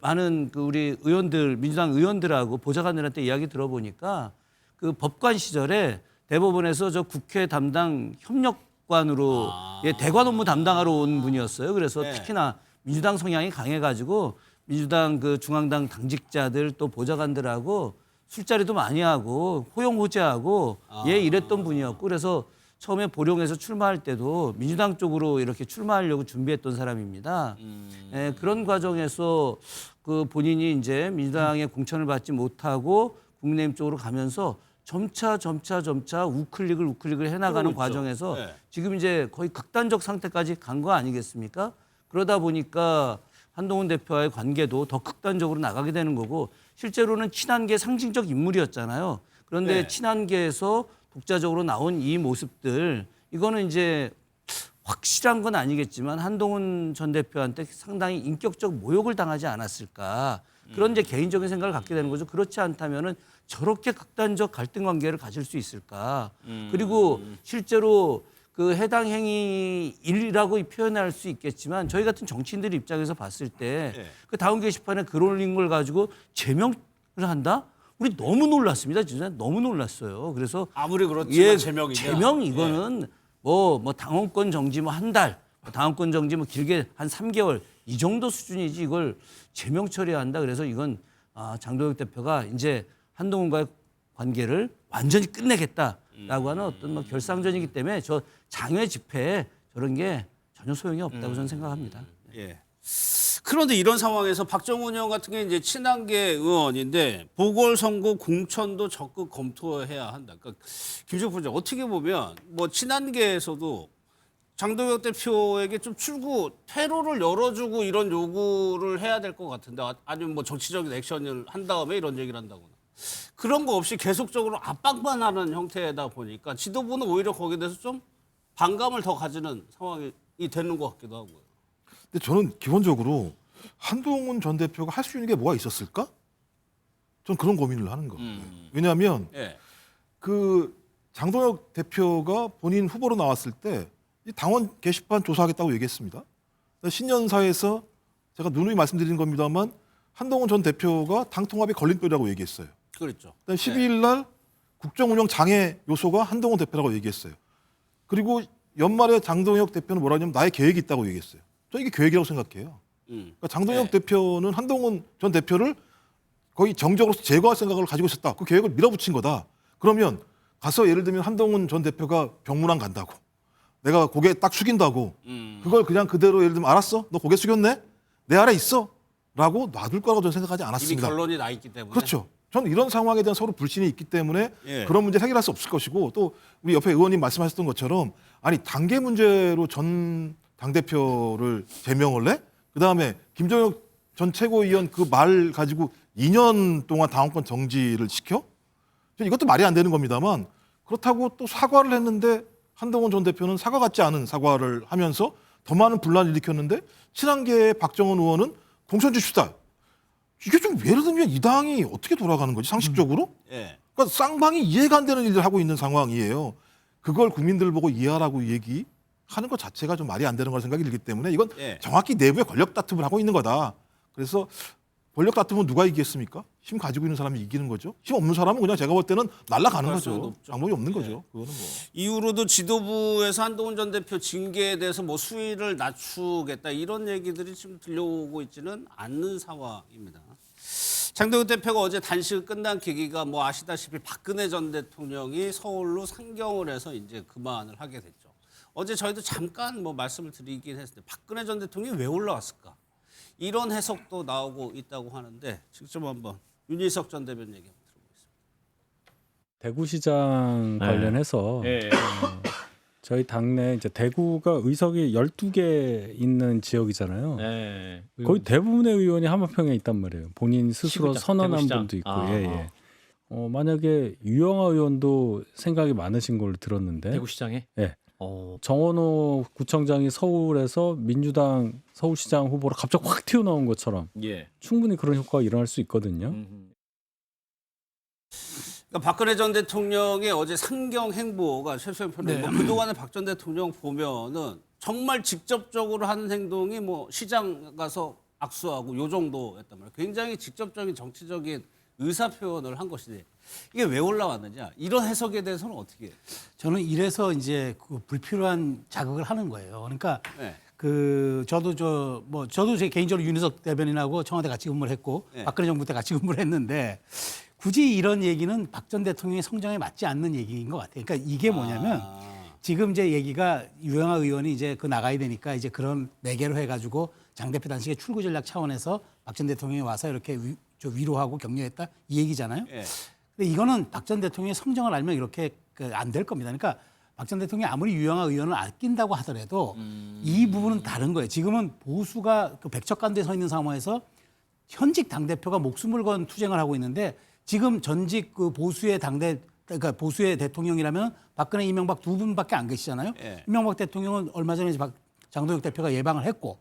많은 그 우리 의원들, 민주당 의원들하고 보좌관들한테 이야기 들어보니까 그 법관 시절에 대법원에서 저 국회 담당 협력관으로 대관 업무 담당하러 온 분이었어요. 그래서 네. 특히나 민주당 성향이 강해가지고 민주당 그 중앙당 당직자들 또 보좌관들하고 술자리도 많이 하고 호용호재하고 이랬던 분이었고 그래서 처음에 보령에서 출마할 때도 민주당 쪽으로 이렇게 출마하려고 준비했던 사람입니다. 예, 그런 과정에서 그 본인이 이제 민주당의 공천을 받지 못하고 국민의힘 쪽으로 가면서 점차 우클릭을 해나가는 과정에서 네. 지금 이제 거의 극단적 상태까지 간 거 아니겠습니까? 그러다 보니까 한동훈 대표와의 관계도 더 극단적으로 나가게 되는 거고 실제로는 친한계 상징적 인물이었잖아요. 그런데 네. 친한계에서 독자적으로 나온 이 모습들 이거는 이제 확실한 건 아니겠지만 한동훈 전 대표한테 상당히 인격적 모욕을 당하지 않았을까 그런 이제 개인적인 생각을 갖게 되는 거죠. 그렇지 않다면은 저렇게 극단적 갈등 관계를 가질 수 있을까? 그리고 실제로 그 해당 행위일이라고 표현할 수 있겠지만 저희 같은 정치인들 입장에서 봤을 때 그 다음 게시판에 글 올린 걸 가지고 제명을 한다? 우리 너무 놀랐습니다. 진짜 너무 놀랐어요. 그래서 아무리 그렇지만 제명이냐. 제명 이거는 뭐 당원권 정지 뭐 한 달, 당원권 정지 뭐 길게 한 3개월 이 정도 수준이지 이걸 제명 처리한다. 그래서 이건 장도혁 대표가 이제 한동훈과의 관계를 완전히 끝내겠다라고 하는 어떤 뭐 결상전이기 때문에 저 장외 집회에 저런 게 전혀 소용이 없다고 저는 생각합니다. 예. 그런데 이런 상황에서 박정훈 의원 같은 게 이제 친한계 의원인데 보궐선거 공천도 적극 검토해야 한다. 그러니까 김종국 부장 어떻게 보면 뭐 친한계에서도 장도혁 대표에게 좀 퇴로를 열어주고 이런 요구를 해야 될 것 같은데 아니면 뭐 정치적인 액션을 한 다음에 이런 얘기를 한다거나 그런 거 없이 계속적으로 압박만 하는 형태다 보니까 지도부는 오히려 거기에 대해서 좀 반감을 더 가지는 상황이 되는 것 같기도 하고요. 근데 저는 기본적으로 한동훈 전 대표가 할 수 있는 게 뭐가 있었을까? 전 그런 고민을 하는 거예요. 왜냐하면 예. 그 장도혁 대표가 본인 후보로 나왔을 때 이 당원 게시판 조사하겠다고 얘기했습니다. 신년사에서 제가 누누이 말씀드린 겁니다만 한동훈 전 대표가 당 통합의 걸림돌이라고 얘기했어요. 그렇죠. 12일 날 국정운영 장애 요소가 한동훈 대표라고 얘기했어요. 그리고 연말에 장도혁 대표는 뭐라 하냐면 나의 계획이 있다고 얘기했어요. 저 이게 계획이라고 생각해요. 그러니까 장도혁 대표는 한동훈 전 대표를 거의 정적으로 제거할 생각을 가지고 있었다. 그 계획을 밀어붙인 거다. 그러면 가서 예를 들면 한동훈 전 대표가 병문안 간다고. 내가 고개 딱 숙인다고. 그걸 그냥 그대로 예를 들면 알았어? 너 고개 숙였네? 내 아래 있어? 라고 놔둘 거라고 저는 생각하지 이미 않았습니다. 결론이 나 있기 때문에. 그렇죠. 저는 이런 상황에 대한 서로 불신이 있기 때문에 예. 그런 문제를 해결할 수 없을 것이고 또 우리 옆에 의원님 말씀하셨던 것처럼 아니 단계 문제로 전 당대표를 제명을 해? 그다음에 김정혁 전 최고위원 그 말 가지고 2년 동안 당원권 정지를 시켜? 이것도 말이 안 되는 겁니다만 그렇다고 또 사과를 했는데 한동훈 전 대표는 사과 같지 않은 사과를 하면서 더 많은 분란을 일으켰는데 친한계의 박정훈 의원은 공천 주십시다. 이게 좀 예를 들면 이 당이 어떻게 돌아가는 거지 상식적으로? 예. 그러니까 쌍방이 이해가 안 되는 일을 하고 있는 상황이에요. 그걸 국민들 보고 이해하라고 얘기하는 것 자체가 좀 말이 안 되는 걸 생각이 들기 때문에 이건 예. 정확히 내부의 권력 다툼을 하고 있는 거다. 그래서 권력 다툼은 누가 이기겠습니까? 힘 가지고 있는 사람이 이기는 거죠. 힘 없는 사람은 그냥 제가 볼 때는 날아가는 갈 거죠. 수는 없죠. 방법이 없는 예. 거죠. 그거는 뭐. 이후로도 지도부에서 한동훈 전 대표 징계에 대해서 뭐 수위를 낮추겠다 이런 얘기들이 지금 들려오고 있지는 않는 상황입니다. 장도혁 대표가 어제 단식을 끝난 계기가 뭐 아시다시피 박근혜 전 대통령이 서울로 상경을 해서 이제 그만을 하게 됐죠. 어제 저희도 잠깐 뭐 말씀을 드리긴 했는데 박근혜 전 대통령이 왜 올라왔을까? 이런 해석도 나오고 있다고 하는데 직접 한번 윤희석 전 대변인 얘기 한번 들어보겠습니다. 대구시장 관련해서 예. 저희 당내 이제 대구가 의석이 12개 있는 지역이잖아요. 네. 거의 대부분의 의원이 함합평에 있단 말이에요. 본인 스스로 시구장, 선언한 대구시장. 분도 있고. 아, 예, 예. 만약에 유영하 의원도 생각이 많으신 걸로 들었는데 대구시장에? 예. 정원호 구청장이 서울에서 민주당 서울시장 후보로 갑자기 확 튀어나온 것처럼 예. 충분히 그런 효과가 일어날 수 있거든요. 그러니까 박근혜 전 대통령의 어제 상경 행보가 최소한 편은 뭐 그동안의 박 전 대통령 보면은 정말 직접적으로 하는 행동이 뭐 시장 가서 악수하고 요 정도였단 말이에요. 굉장히 직접적인 정치적인 의사 표현을 한 것이지 이게 왜 올라왔느냐 이런 해석에 대해서는 어떻게 해요? 저는 이래서 이제 그 불필요한 자극을 하는 거예요. 그러니까 네. 저도 제 개인적으로 윤희석 대변인하고 청와대 같이 근무를 했고 네. 박근혜 정부 때 같이 근무를 했는데 굳이 이런 얘기는 박 전 대통령의 성정에 맞지 않는 얘기인 것 같아요. 그러니까 이게 뭐냐면 지금 이제 얘기가 유영아 의원이 이제 그 나가야 되니까 이제 그런 매개로 해가지고 장 대표 단식의 출구 전략 차원에서 박 전 대통령이 와서 이렇게 위로하고 격려했다 이 얘기잖아요. 예. 근데 이거는 박 전 대통령의 성정을 알면 이렇게 안 될 겁니다. 그러니까 박 전 대통령이 아무리 유영아 의원을 아낀다고 하더라도 이 부분은 다른 거예요. 지금은 보수가 그 백척간두에 서 있는 상황에서 현직 당대표가 목숨을 건 투쟁을 하고 있는데 지금 전직 그 보수의 그러니까 보수의 대통령이라면 박근혜, 이명박 두 분밖에 안 계시잖아요. 예. 이명박 대통령은 얼마 전에 장동혁 대표가 예방을 했고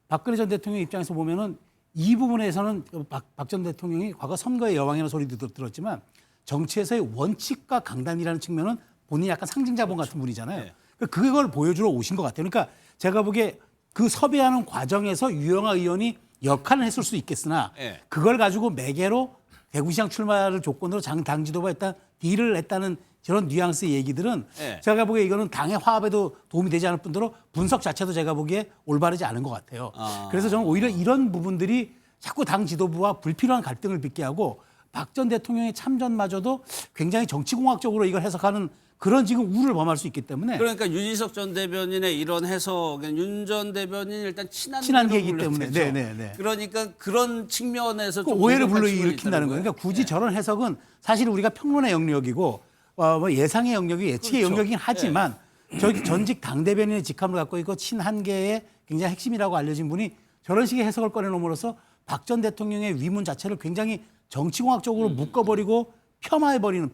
박근혜 전 대통령 입장에서 보면은 이 부분에서는 박 전 대통령이 과거 선거의 여왕이라는 소리도 들었지만 정치에서의 원칙과 강단이라는 측면은 본인이 약간 상징자본 같은 분이잖아요. 네. 그걸 보여주러 오신 것 같아요. 그러니까 제가 보기에 그 섭외하는 과정에서 유영아 의원이 역할을 했을 수 있겠으나 네. 그걸 가지고 매개로 대구시장 출마를 조건으로 당 지도부가 일단 딜을 했다는 저런 뉘앙스의 얘기들은 네. 제가 보기에 이거는 당의 화합에도 도움이 되지 않을 뿐더러 분석 자체도 제가 보기에 올바르지 않은 것 같아요. 그래서 저는 오히려 이런 부분들이 자꾸 당 지도부와 불필요한 갈등을 빚게 하고 박 전 대통령의 참전마저도 굉장히 정치공학적으로 이걸 해석하는 그런 지금 우를 범할 수 있기 때문에 그러니까 윤희석 전 대변인의 이런 해석은 윤 전 대변인이 일단 친한 계이기 때문에 네. 그러니까 그런 측면에서 좀 오해를 공격할 측면이 불러일으킨다는 거예요. 그러니까 굳이 저런 해석은 사실 우리가 평론의 영역이고 뭐 예상의 영역이 예측의 그렇죠. 영역이긴 하지만 저기 전직 당 대변인의 직함을 갖고 있고 친한계의 굉장히 핵심이라고 알려진 분이 저런 식의 해석을 꺼내놓음으로써 박 전 대통령의 위문 자체를 굉장히 정치공학적으로 묶어버리고 폄하해버리는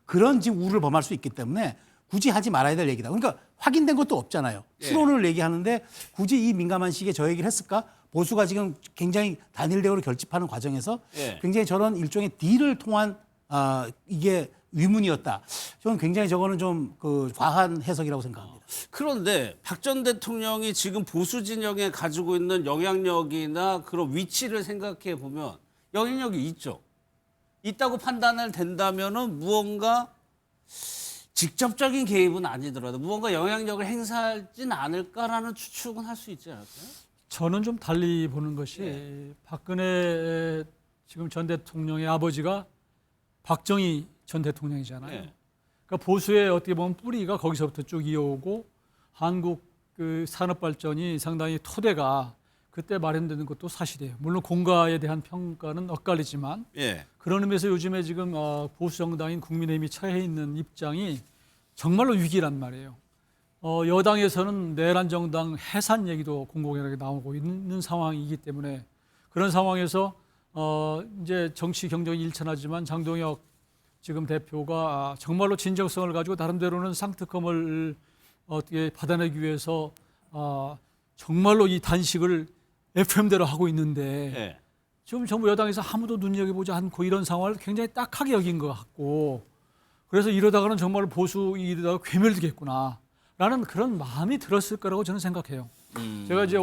그런 지금 우를 범할 수 있기 때문에 굳이 하지 말아야 될 얘기다. 그러니까 확인된 것도 없잖아요. 추론을 얘기하는데 굳이 이 민감한 시기에 저 얘기를 했을까? 보수가 지금 굉장히 단일 대우를 결집하는 과정에서 굉장히 저런 일종의 딜을 통한 이게 위문이었다. 저는 굉장히 저거는 좀 그 과한 해석이라고 생각합니다. 그런데 박 전 대통령이 지금 보수 진영에 가지고 있는 영향력이나 그런 위치를 생각해 보면 영향력이 있죠. 있다고 판단을 된다면은 무언가 직접적인 개입은 아니더라도 무언가 영향력을 행사하진 않을까라는 추측은 할 수 있지 않을까요? 저는 좀 달리 보는 것이 박근혜 지금 전 대통령의 아버지가 박정희 전 대통령이잖아요. 그러니까 보수의 어떻게 보면 뿌리가 거기서부터 쭉 이어오고 한국 그 산업 발전이 상당히 토대가 그때 마련되는 것도 사실이에요. 물론 공가에 대한 평가는 엇갈리지만 그런 의미에서 요즘에 지금 보수 정당인 국민의힘이 처해 있는 입장이 정말로 위기란 말이에요. 여당에서는 내란 정당 해산 얘기도 공공연하게 나오고 있는 상황이기 때문에 그런 상황에서 이제 정치 경쟁이 일천하지만 장동혁 지금 대표가 정말로 진정성을 가지고 나름대로는 상특검을 어떻게 받아내기 위해서 정말로 이 단식을 FM대로 하고 있는데 지금 정부 여당에서 아무도 눈여겨보지 않고 이런 상황을 굉장히 딱하게 여긴 것 같고 그래서 이러다가는 정말 보수 이러다가 괴멸되겠구나 라는 그런 마음이 들었을 거라고 저는 생각해요. 제가 이제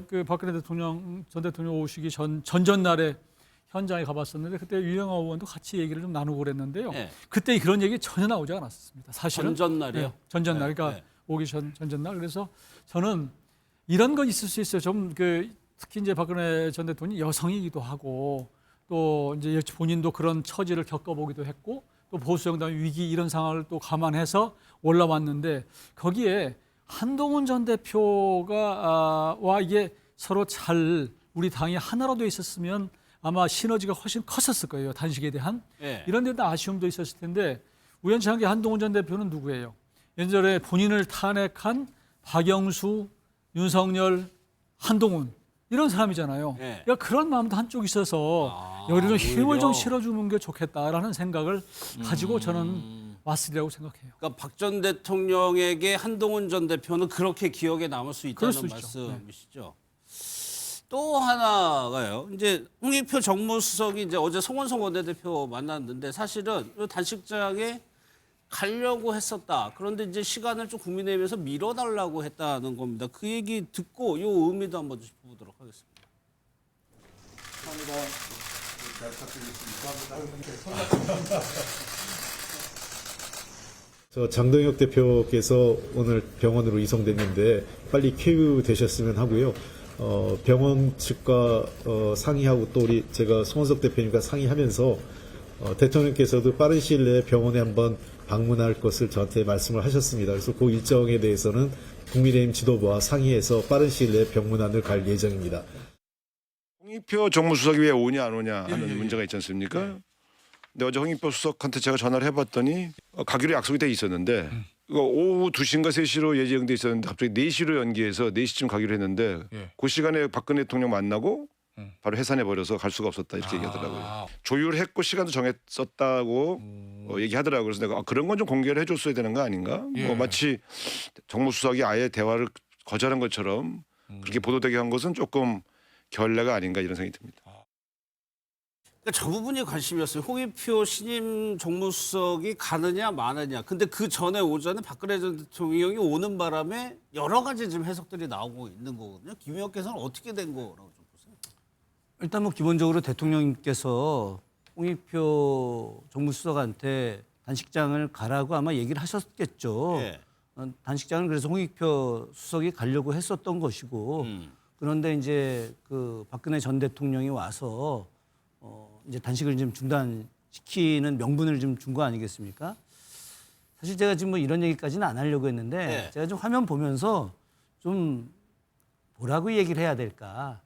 그 박근혜 대통령 전 대통령 오시기 전전날에 현장에 가봤었는데 그때 유영아 의원도 같이 얘기를 좀 나누고 그랬는데요. 그때 그런 얘기 전혀 나오지 않았습니다. 사실은 전전날이요? 전전날 그러니까 오기 전전날 그래서 저는 이런 건 있을 수 있어요. 좀 특히 이제 박근혜 전 대통령이 여성이기도 하고 또 이제 본인도 그런 처지를 겪어보기도 했고 또 보수 정당의 위기 이런 상황을 또 감안해서 올라왔는데 거기에 한동훈 전 대표가 와 이게 서로 잘 우리 당이 하나로 돼 있었으면 아마 시너지가 훨씬 컸었을 거예요. 단식에 대한 이런 데도 아쉬움도 있었을 텐데 우연치 않게 한동훈 전 대표는 누구예요? 예전에 본인을 탄핵한 박영수, 윤석열, 한동훈 이런 사람이잖아요. 그러니까 그런 마음도 한쪽 있어서 여기를 좀 힘을 좀 실어주는 게 좋겠다라는 생각을 가지고 저는 왔으리라고 생각해요. 그러니까 박 전 대통령에게 한동훈 전 대표는 그렇게 기억에 남을 수 있다는 말씀이시죠. 또 하나가요. 이제 홍익표 정무수석이 이제 어제 송원석 원내대표 만났는데 사실은 이 단식장에 가려고 했었다. 그런데 이제 시간을 좀 국민의힘에서 밀어달라고 했다는 겁니다. 그 얘기 듣고 이 의미도 한번 짚어보도록 하겠습니다. 감사합니다. 잘 부탁드리겠습니다. 저 장동혁 대표께서 오늘 병원으로 이송됐는데 빨리 쾌유되셨으면 하고요. 병원 측과 상의하고 또 제가 송원석 대표님과 상의하면서 대통령께서도 빠른 시일 내에 병원에 한번 방문할 것을 저한테 말씀을 하셨습니다. 그래서 그 일정에 대해서는 국민의힘 지도부와 상의해서 빠른 시일 내에 병문안을 갈 예정입니다. 홍익표 정무수석이 왜 오냐 안 오냐 하는 문제가 있지 않습니까? 근데 어제 홍익표 수석한테 제가 전화를 해봤더니 가기로 약속이 돼 있었는데 이거 오후 2시인가 3시로 예정돼 있었는데 갑자기 4시로 연기해서 4시쯤 가기로 했는데 그 시간에 박근혜 대통령 만나고 바로 해산해버려서 갈 수가 없었다 이렇게 얘기하더라고요. 조율했고 시간도 정했었다고 얘기하더라고요. 그래서 내가 그런 건 좀 공개를 해줬어야 되는 거 아닌가? 뭐 마치 정무수석이 아예 대화를 거절한 것처럼 그렇게 보도되게 한 것은 조금 결례가 아닌가 이런 생각이 듭니다. 그러니까 저 부분이 관심이었어요. 홍익표 신임 정무수석이 가느냐 마느냐. 근데 그 전에 오전에 박근혜 전 대통령이 오는 바람에 여러 가지 지금 해석들이 나오고 있는 거거든요. 김 의원께서는 어떻게 된 거라고 좀 보세요? 일단 뭐 기본적으로 대통령님께서 홍익표 정무수석한테 단식장을 가라고 아마 얘기를 하셨겠죠. 예. 단식장은 그래서 홍익표 수석이 가려고 했었던 것이고 그런데 이제 그 박근혜 전 대통령이 와서 이제 단식을 좀 중단시키는 명분을 좀 준 거 아니겠습니까? 사실 제가 지금 뭐 이런 얘기까지는 안 하려고 했는데 네. 제가 좀 화면 보면서 좀 뭐라고 얘기를 해야 될까?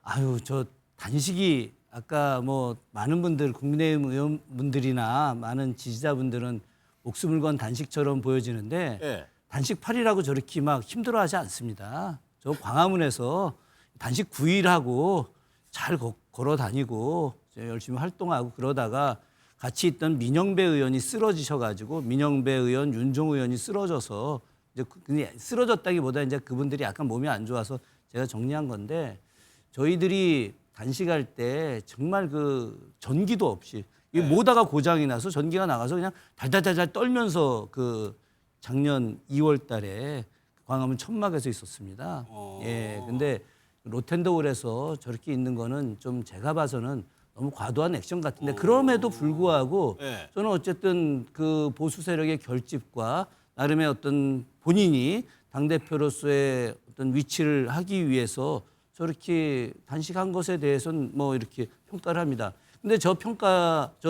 아유, 저 단식이 아까 뭐 많은 분들 국민의힘 의원분들이나 많은 지지자분들은 목숨을 건 단식처럼 보여지는데 예. 단식 8일하고 저렇게 막 힘들어하지 않습니다. 저 광화문에서 단식 9일하고 잘 걸어 다니고 열심히 활동하고 그러다가 같이 있던 민영배 의원이 쓰러지셔가지고 민영배 의원, 윤종 의원이 쓰러져서 이제 그냥 쓰러졌다기보다 이제 그분들이 약간 몸이 안 좋아서 제가 정리한 건데 저희들이 단식할 때 정말 그 전기도 없이 이 모다가 고장이 나서 전기가 나가서 그냥 달달달달 떨면서 그 작년 2월달에 광화문 천막에서 있었습니다. 예, 근데 로텐더홀에서 저렇게 있는 거는 좀 제가 봐서는 너무 과도한 액션 같은데 그럼에도 불구하고 네. 저는 어쨌든 그 보수 세력의 결집과 나름의 어떤 본인이 당대표로서의 어떤 위치를 하기 위해서 저렇게 단식한 것에 대해서는 뭐 이렇게 평가를 합니다. 근데 저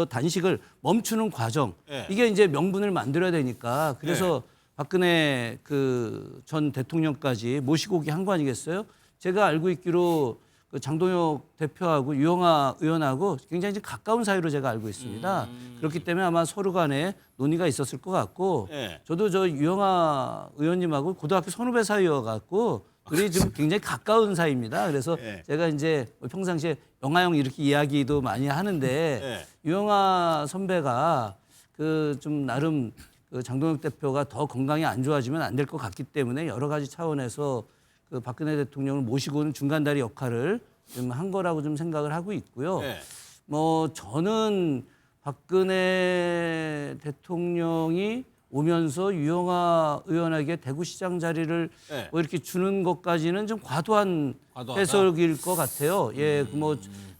단식을 멈추는 과정 네. 이게 이제 명분을 만들어야 되니까 그래서 박근혜 그 전 대통령까지 모시고 오게 한 거 아니겠어요? 제가 알고 있기로 그 장동혁 대표하고 유영아 의원하고 굉장히 좀 가까운 사이로 제가 알고 있습니다. 그렇기 때문에 아마 서로 간에 논의가 있었을 것 같고 네. 저도 저 유영아 의원님하고 고등학교 선후배 사이여갖고 우리 지금 굉장히 가까운 사이입니다. 그래서 네. 제가 이제 평상시에 영아형 이렇게 이야기도 많이 하는데 네. 유영아 선배가 그 좀 나름 그 장동혁 대표가 더 건강이 안 좋아지면 안 될 것 같기 때문에 여러 가지 차원에서 그 박근혜 대통령을 모시고 오는 중간다리 역할을 좀 한 거라고 좀 생각을 하고 있고요. 네. 뭐 저는 박근혜 대통령이 오면서 유영아 의원에게 대구시장 자리를 네. 뭐 이렇게 주는 것까지는 좀 과도한 과도하다? 해석일 것 같아요. 예,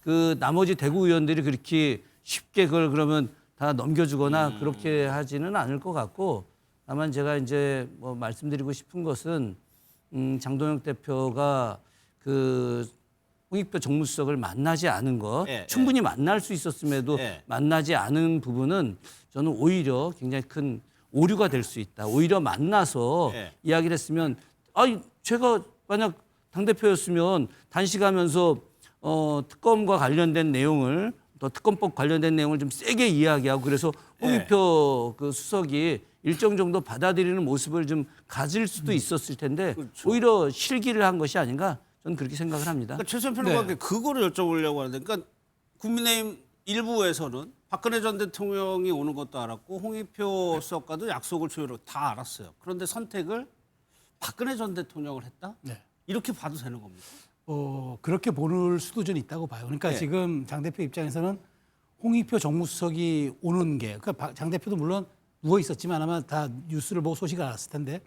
그 나머지 대구 의원들이 그렇게 쉽게 그걸 그러면 다 넘겨주거나 그렇게 하지는 않을 것 같고 다만 제가 이제 뭐 말씀드리고 싶은 것은 장동혁 대표가 그 홍익표 정무수석을 만나지 않은 것 충분히 만날 수 있었음에도 만나지 않은 부분은 저는 오히려 굉장히 큰 오류가 될 수 있다. 오히려 만나서 이야기를 했으면 제가 만약 당대표였으면 단식하면서 특검과 관련된 내용을 또 특검법 관련된 내용을 좀 세게 이야기하고 그래서 홍익표 그 수석이 일정 정도 받아들이는 모습을 좀 가질 수도 있었을 텐데 그렇죠. 오히려 실기를 한 것이 아닌가 저는 그렇게 생각을 합니다. 그러니까 최선 평론가께 그거를 여쭤보려고 하는데, 그러니까 국민의힘 일부에서는 박근혜 전 대통령이 오는 것도 알았고 홍익표 수석과도 약속을 조율을 다 알았어요. 그런데 선택을 박근혜 전 대통령을 했다? 네. 이렇게 봐도 되는 겁니까? 그렇게 볼 수도 좀 있다고 봐요. 그러니까 지금 장 대표 입장에서는 홍익표 정무수석이 오는 게, 그러니까 장 대표도 물론 누워 있었지만 아마 다 뉴스를 보고 소식을 알았을 텐데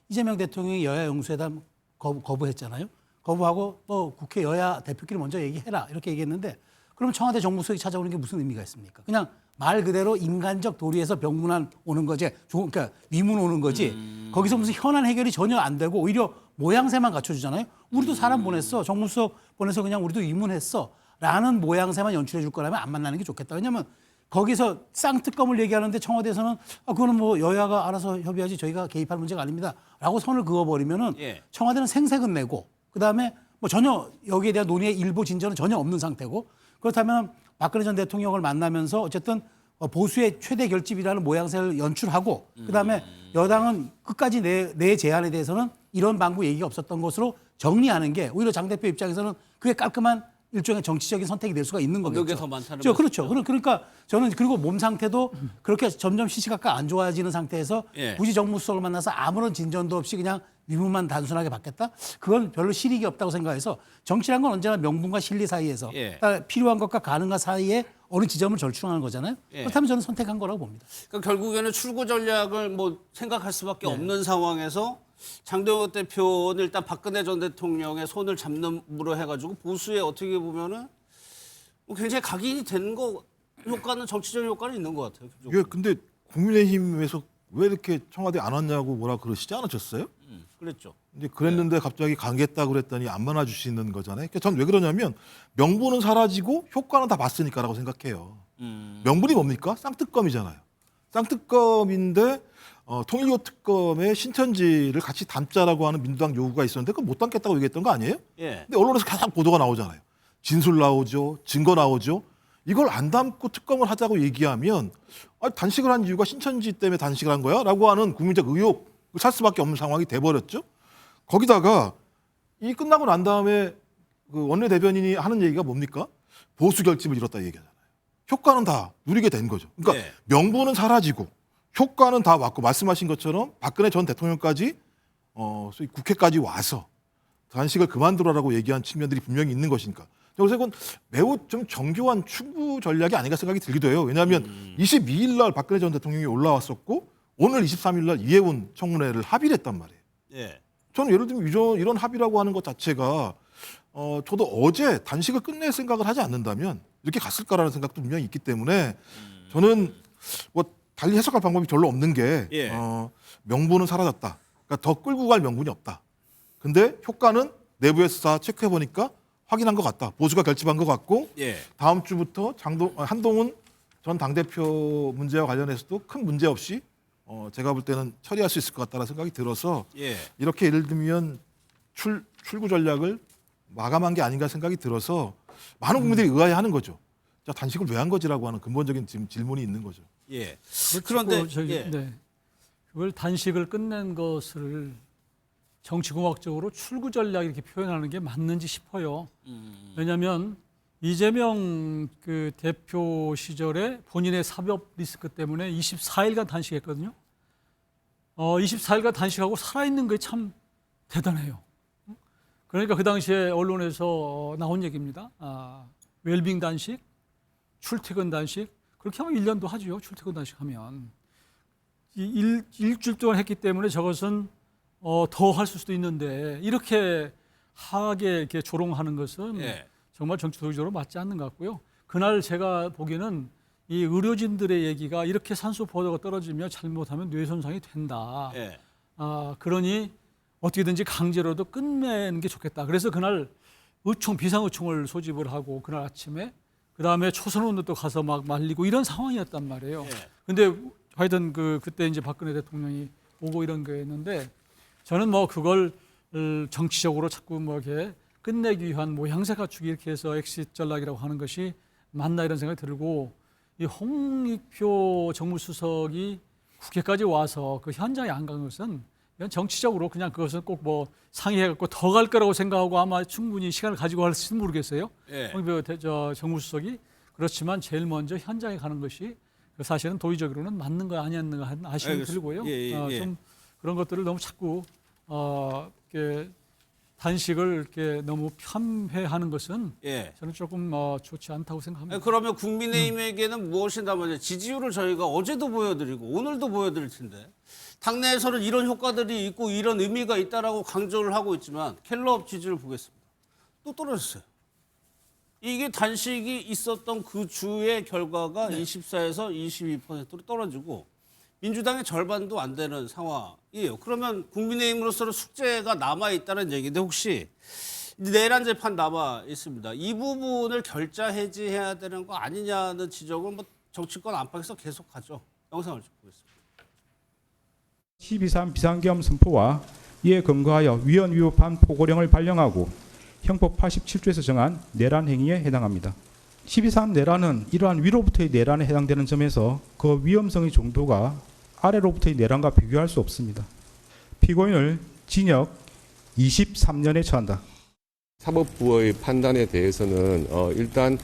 이재명 대통령이 여야 영수회담 거부했잖아요. 거부하고 국회 여야 대표끼리 먼저 얘기해라 이렇게 얘기했는데 그럼 청와대 정무수석이 찾아오는 게 무슨 의미가 있습니까? 그냥 말 그대로 인간적 도리에서 병문안 오는 거지, 그러니까 위문 오는 거지. 거기서 무슨 현안 해결이 전혀 안 되고 오히려 모양새만 갖춰주잖아요. 우리도 사람 보냈어, 정무수석 보내서 그냥 우리도 위문했어 라는 모양새만 연출해 줄 거라면 안 만나는 게 좋겠다. 왜냐하면 거기서 쌍특검을 얘기하는데 청와대에서는 그거는 뭐 여야가 알아서 협의하지 저희가 개입할 문제가 아닙니다라고 선을 그어버리면은 예. 청와대는 생색은 내고 그다음에 뭐 전혀 여기에 대한 논의의 일부 진전은 전혀 없는 상태고 그렇다면 박근혜 전 대통령을 만나면서 어쨌든 보수의 최대 결집이라는 모양새를 연출하고 그다음에 여당은 끝까지 내 제안에 대해서는 이런 방구 얘기가 없었던 것으로 정리하는 게 오히려 장 대표 입장에서는 그게 깔끔한 일종의 정치적인 선택이 될 수가 있는 거겠죠. 몇 개 더 많다는 그렇죠. 그러니까 저는 그리고 몸 상태도 그렇게 점점 시시각각 안 좋아지는 상태에서 예. 굳이 정무수석을 만나서 아무런 진전도 없이 그냥 위문만 단순하게 받겠다? 그건 별로 실익이 없다고 생각해서 정치란 건 언제나 명분과 실리 사이에서 예. 필요한 것과 가능한 사이에 어느 지점을 절충하는 거잖아요. 예. 그렇다면 저는 선택한 거라고 봅니다. 그러니까 결국에는 출구 전략을 뭐 생각할 수밖에 없는 상황에서 장동혁 대표는 일단 박근혜 전 대통령의 손을 잡는으로 해가지고 보수에 어떻게 보면은 뭐 굉장히 각인이 되는 거 효과는 정치적인 효과는 있는 것 같아요. 이게 근데 국민의힘에서 왜 이렇게 청와대 안 왔냐고 뭐라 그러시지 않으셨어요? 그랬죠. 이제 그랬는데 갑자기 가겠다 그랬더니 안 만나주시는 거잖아요. 그러니까 전 왜 그러냐면 명분은 사라지고 효과는 다 봤으니까라고 생각해요. 명분이 뭡니까? 쌍특검이잖아요. 쌍특검인데 통일교 특검의 신천지를 같이 담자라고 하는 민주당 요구가 있었는데 그걸 못 담겠다고 얘기했던 거 아니에요? 예. 근데 언론에서 계속 보도가 나오잖아요. 진술 나오죠. 증거 나오죠. 이걸 안 담고 특검을 하자고 얘기하면 단식을 한 이유가 신천지 때문에 단식을 한 거야? 라고 하는 국민적 의혹을 살 수밖에 없는 상황이 돼버렸죠. 거기다가 이 끝나고 난 다음에 그 원내대변인이 하는 얘기가 뭡니까? 보수 결집을 이뤘다 얘기하잖아요. 효과는 다 누리게 된 거죠. 그러니까 네. 명분은 사라지고 효과는 다 왔고 말씀하신 것처럼 박근혜 전 대통령까지 소위 국회까지 와서 단식을 그만두라라고 얘기한 측면들이 분명히 있는 것이니까. 그래서 이건 매우 좀 정교한 추구 전략이 아닌가 생각이 들기도 해요. 왜냐하면 22일 날 박근혜 전 대통령이 올라왔었고 오늘 23일 날 이해운 청문회를 합의를 했단 말이에요. 예. 저는 예를 들면 이런 합의라고 하는 것 자체가 저도 어제 단식을 끝낼 생각을 하지 않는다면 이렇게 갔을까라는 생각도 분명히 있기 때문에 저는 뭐 달리 해석할 방법이 별로 없는 게 예. 명분은 사라졌다. 그러니까 더 끌고 갈 명분이 없다. 근데 효과는 내부에서 다 체크해 보니까 확인한 것 같다. 보수가 결집한 것 같고 예. 다음 주부터 한동훈 전 당대표 문제와 관련해서도 큰 문제 없이 제가 볼 때는 처리할 수 있을 것 같다는 생각이 들어서 예. 이렇게 예를 들면 출구 전략을 마감한 게 아닌가 생각이 들어서 많은 국민들이 의아해하는 거죠. 자, 단식을 왜 한 거지라고 하는 근본적인 지금 질문이 있는 거죠. 예. 그런데 그런데 그걸 단식을 끝낸 것을 정치공학적으로 출구 전략 이렇게 표현하는 게 맞는지 싶어요. 왜냐하면 이재명 그 대표 시절에 본인의 사법 리스크 때문에 24일간 단식했거든요. 24일간 단식하고 살아있는 게 참 대단해요. 그러니까 그 당시에 언론에서 나온 얘기입니다. 웰빙 단식, 출퇴근 단식, 그렇게 하면 1년도 하죠. 출퇴근 단식하면. 일주일 동안 했기 때문에 저것은 더 할 수도 있는데 이렇게 하게 이렇게 조롱하는 것은 예. 정말 정치 도의적으로 맞지 않는 것 같고요. 그날 제가 보기에는 이 의료진들의 얘기가 이렇게 산소 포도가 떨어지면 잘못하면 뇌 손상이 된다. 예. 그러니 어떻게든지 강제로도 끝내는 게 좋겠다. 그래서 그날 비상의총을 소집을 하고 그날 아침에 그 다음에 초선원들도 가서 막 말리고 이런 상황이었단 말이에요. 예. 근데 하여튼 그때 이제 박근혜 대통령이 오고 이런 거였는데 저는 뭐 그걸 정치적으로 자꾸 뭐 이렇게 끝내기 위한 모양새 갖추기 이렇게 해서 엑시트 전략이라고 하는 것이 맞나 이런 생각이 들고 이 홍익표 정무수석이 국회까지 와서 그 현장에 안 간 것은 이건 정치적으로 그냥 그것은 꼭 뭐 상의해갖고 더 갈 거라고 생각하고 아마 충분히 시간을 가지고 할지는 모르겠어요. 예. 홍익표 정무수석이 그렇지만 제일 먼저 현장에 가는 것이 사실은 도의적으로는 맞는 거 아니었는가 하는 아쉬움이 들고요. 예. 좀 그런 것들을 너무 자꾸 이렇게 단식을 이렇게 너무 편회하는 것은 예. 저는 조금 좋지 않다고 생각합니다. 그러면 국민의힘에게는 무엇이 남았냐? 지지율을 저희가 어제도 보여드리고 오늘도 보여드릴 텐데 당내에서는 이런 효과들이 있고 이런 의미가 있다라고 강조를 하고 있지만 갤럽 지지율 보겠습니다. 또 떨어졌어요. 이게 단식이 있었던 그 주의 결과가 24에서 22%로 떨어지고 민주당의 절반도 안 되는 상황이에요. 그러면 국민의힘으로서는 숙제가 남아있다는 얘기인데 혹시 내란 재판 남아 있습니다. 이 부분을 결자 해지해야 되는 거 아니냐는 지적을 뭐 정치권 안팎에서 계속 가죠. 영상을 좀 보겠습니다. 12.3 비상계엄 선포와 이에 근거하여 위헌 위법한 포고령을 발령하고 형법 87조에서 정한 내란 행위에 해당합니다. 12.3 내란은 이러한 위로부터의 내란에 해당되는 점에서 그 위험성의 정도가 아래로부터의 내란과 비교할 수 없습니다. 피고인을 징역 23년에 처한다. 사법부의 판단에 대해서는 일단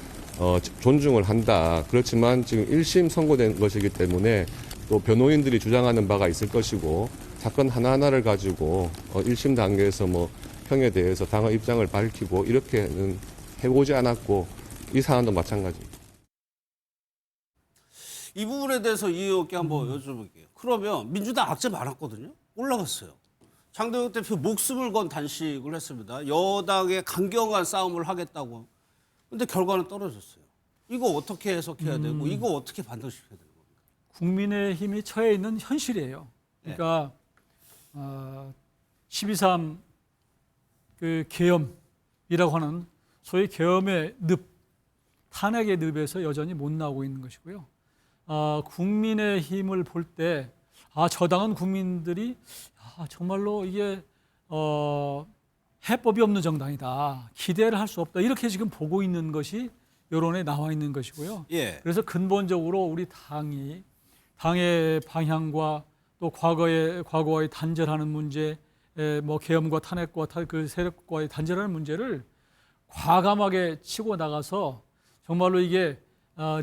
존중을 한다. 그렇지만 지금 1심 선고된 것이기 때문에 또 변호인들이 주장하는 바가 있을 것이고 사건 하나하나를 가지고 1심 단계에서 뭐 형에 대해서 당의 입장을 밝히고 이렇게는 해보지 않았고 이 사안도 마찬가지입니다. 이 부분에 대해서 이 의원께 한번 여쭤볼게요. 그러면 민주당 악재 많았거든요. 올라갔어요. 장동혁 대표 목숨을 건 단식을 했습니다. 여당의 강경한 싸움을 하겠다고. 근데 결과는 떨어졌어요. 이거 어떻게 해석해야 되고 이거 어떻게 반등시켜야 되는 겁니까? 국민의힘이 처해 있는 현실이에요. 그러니까 12.3 그 계엄이라고 하는 소위 계엄의 늪, 탄핵의 늪에서 여전히 못 나오고 있는 것이고요. 국민의힘을 볼 때 저 당은 국민들이 정말로 이게 해법이 없는 정당이다. 기대를 할 수 없다. 이렇게 지금 보고 있는 것이 여론에 나와 있는 것이고요. 예. 그래서 근본적으로 우리 당의 방향과 또 과거와의 단절하는 문제, 뭐 계엄과 탄핵과 그 세력과의 단절하는 문제를 과감하게 치고 나가서 정말로 이게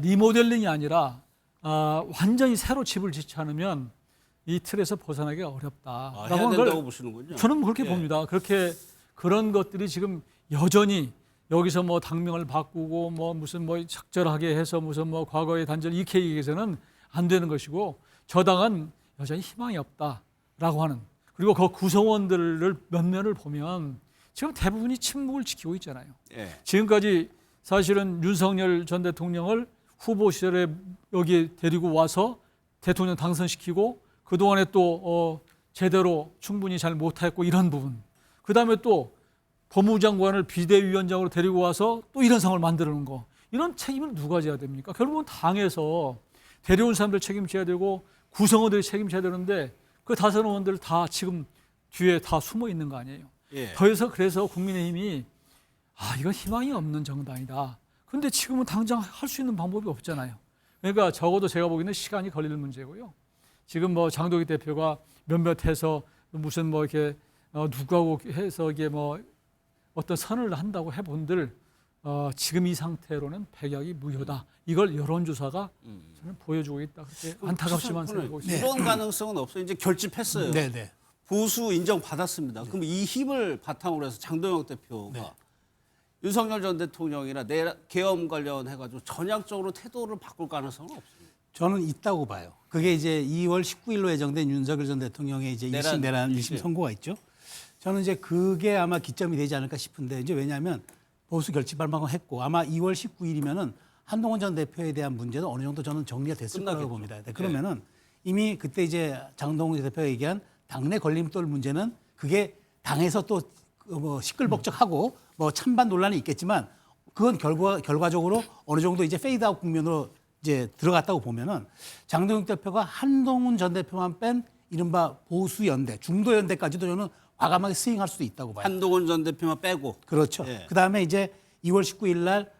리모델링이 아니라 완전히 새로 집을 짓지 않으면 이 틀에서 벗어나기가 어렵다. 해야 된다고 보시는군요. 저는 그렇게 봅니다. 그런 것들이 지금 여전히 여기서 뭐 당명을 바꾸고 뭐 무슨 뭐 적절하게 해서 무슨 뭐 과거의 단절 이렇게 얘기해서는 안 되는 것이고 저 당은 여전히 희망이 없다라고 하는 그리고 그 구성원들을 면면을 보면 지금 대부분이 침묵을 지키고 있잖아요. 지금까지 사실은 윤석열 전 대통령을 후보 시절에 여기 데리고 와서 대통령 당선시키고 그동안에 또 제대로 충분히 잘 못했고 이런 부분. 그다음에 또 법무부 장관을 비대위원장으로 데리고 와서 또 이런 상황을 만들어 놓은 거. 이런 책임을 누가 져야 됩니까? 결국은 당에서 데려온 사람들 책임져야 되고 구성원들이 책임져야 되는데 그 다섯 의원들 다 지금 뒤에 다 숨어 있는 거 아니에요. 더해서 그래서 국민의힘이 이건 희망이 없는 정당이다. 근데 지금은 당장 할 수 있는 방법이 없잖아요. 그러니까 적어도 제가 보기에는 시간이 걸릴 문제고요. 지금 뭐 장동혁 대표가 몇몇해서 무슨 뭐 이렇게 누구하고 해서 이게 뭐 어떤 선을 한다고 해본들 지금 이 상태로는 백약이 무효다. 이걸 여론조사가 저는 보여주고 있다. 그렇게 안타깝지만 생각하고 있습니다. 이런 가능성은 없어요. 이제 결집했어요. 네네. 보수 인정받았습니다. 그럼 이 힘을 바탕으로 해서 장동혁 대표가 윤석열 전 대통령이나 계엄 관련해가지고 전향적으로 태도를 바꿀 가능성은 없습니다. 저는 있다고 봐요. 그게 이제 2월 19일로 예정된 윤석열 전 대통령의 이제 1심 내란 1심 선고가 있죠. 저는 이제 그게 아마 기점이 되지 않을까 싶은데 이제 왜냐하면 보수 결집 발망을 했고 아마 2월 19일이면은 한동훈 전 대표에 대한 문제도 어느 정도 저는 정리가 됐을 거라고 봅니다. 그러면은 이미 그때 이제 장동훈 대표가 얘기한 당내 걸림돌 문제는 그게 당에서 또 뭐 시끌벅적하고 뭐 찬반 논란이 있겠지만 그건 결과적으로 어느 정도 이제 페이드아웃 국면으로 이제 들어갔다고 보면은 장동혁 대표가 한동훈 전 대표만 뺀 이른바 보수 연대, 중도 연대까지도 저는 과감하게 스윙할 수도 있다고 봐요. 한동훈 전 대표만 빼고. 그렇죠. 그 다음에 이제 2월 19일 날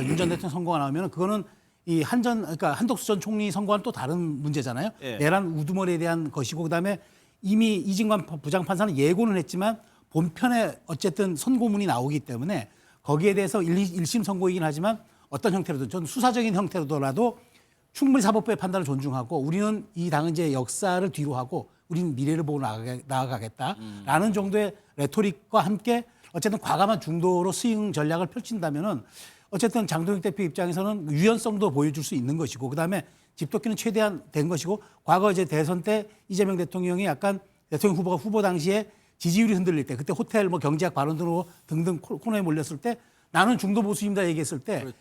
윤 전 대통령 선거가 나오면 그거는 이 그러니까 한덕수 전 총리 선거와는 또 다른 문제잖아요. 내란 우두머리에 대한 것이고 그다음에 이미 이진관 부장판사는 예고는 했지만 본편에 어쨌든 선고문이 나오기 때문에 거기에 대해서 1심 선고이긴 하지만 어떤 형태로든 저는 수사적인 형태로라도 충분히 사법부의 판단을 존중하고 우리는 이 당은 이제 역사를 뒤로 하고 우리는 미래를 보고 나아가겠다라는 정도의 레토릭과 함께 어쨌든 과감한 중도로 스윙 전략을 펼친다면은 어쨌든 장동혁 대표 입장에서는 유연성도 보여줄 수 있는 것이고 그다음에 집도끼는 최대한 된 것이고 과거 이제 대선 때 이재명 대통령이 약간 대통령 후보가 후보 당시에 지지율이 흔들릴 때 그때 호텔 뭐 경제학 발언 등으로 등등 코너에 몰렸을 때 나는 중도 보수입니다 얘기했을 때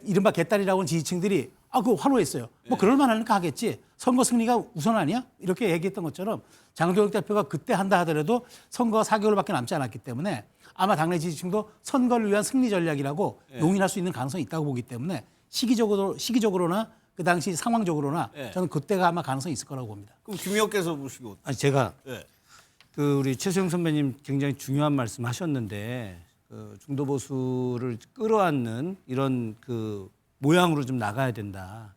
이른바 개딸이라고 하는 지지층들이 그거 환호했어요. 뭐 그럴 만하니까 하겠지. 선거 승리가 우선 아니야? 이렇게 얘기했던 것처럼 장동혁 대표가 그때 한다 하더라도 선거가 4개월밖에 남지 않았기 때문에 아마 당내 지지층도 선거를 위한 승리 전략이라고 용인할 수 있는 가능성이 있다고 보기 때문에 시기적으로나 그 당시 상황적으로나 예. 저는 그때가 아마 가능성이 있을 거라고 봅니다. 그럼 김 의원께서 보시고 아니 제가 예. 그 우리 최수영 선배님 굉장히 중요한 말씀하셨는데 그 중도 보수를 끌어안는 이런 그 모양으로 좀 나가야 된다.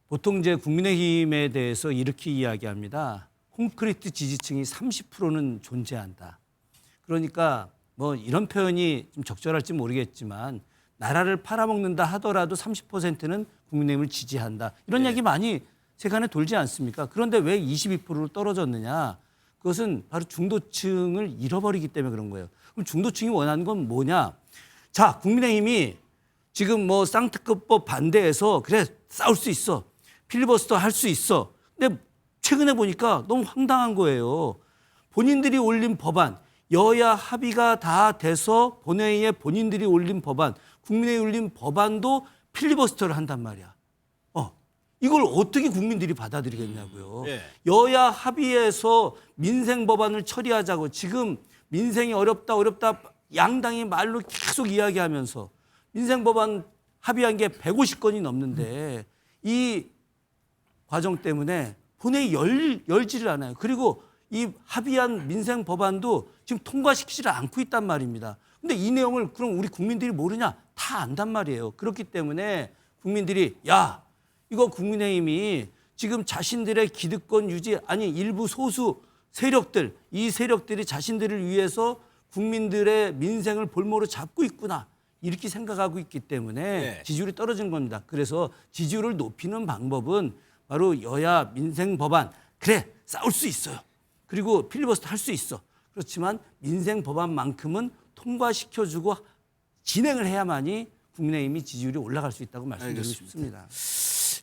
보통 이제 국민의힘에 대해서 이렇게 이야기합니다. 콘크리트 지지층이 30%는 존재한다. 그러니까 뭐 이런 표현이 좀 적절할지 모르겠지만 나라를 팔아먹는다 하더라도 30%는 국민의힘을 지지한다. 이런 얘기 많이 세간에 돌지 않습니까? 그런데 왜 22%로 떨어졌느냐? 그것은 바로 중도층을 잃어버리기 때문에 그런 거예요. 그럼 중도층이 원하는 건 뭐냐? 자, 국민의힘이 지금 뭐 쌍특검법 반대해서 그래 싸울 수 있어. 필리버스터 할 수 있어. 근데 최근에 보니까 너무 황당한 거예요. 본인들이 올린 법안, 여야 합의가 다 돼서 본회의에 본인들이 올린 법안, 국민의힘이 올린 법안도 필리버스터를 한단 말이야. 이걸 어떻게 국민들이 받아들이겠냐고요. 예. 여야 합의해서 민생 법안을 처리하자고 지금 민생이 어렵다 양당이 말로 계속 이야기하면서 민생 법안 합의한 게 150건이 넘는데 이 과정 때문에 본회의 열지를 않아요. 그리고 이 합의한 민생 법안도 지금 통과시키지를 않고 있단 말입니다. 근데 이 내용을 그럼 우리 국민들이 모르냐? 다 안단 말이에요. 그렇기 때문에 국민들이 야 이거 국민의힘이 지금 자신들의 기득권 유지 아니 일부 소수 세력들 이 세력들이 자신들을 위해서 국민들의 민생을 볼모로 잡고 있구나 이렇게 생각하고 있기 때문에 지지율이 떨어지는 겁니다. 그래서 지지율을 높이는 방법은 바로 여야 민생 법안 그래 싸울 수 있어요. 그리고 필리버스터 할 수 있어. 그렇지만 민생 법안만큼은 통과시켜주고 진행을 해야만이 국민의힘이 지지율이 올라갈 수 있다고 말씀드리고 싶습니다.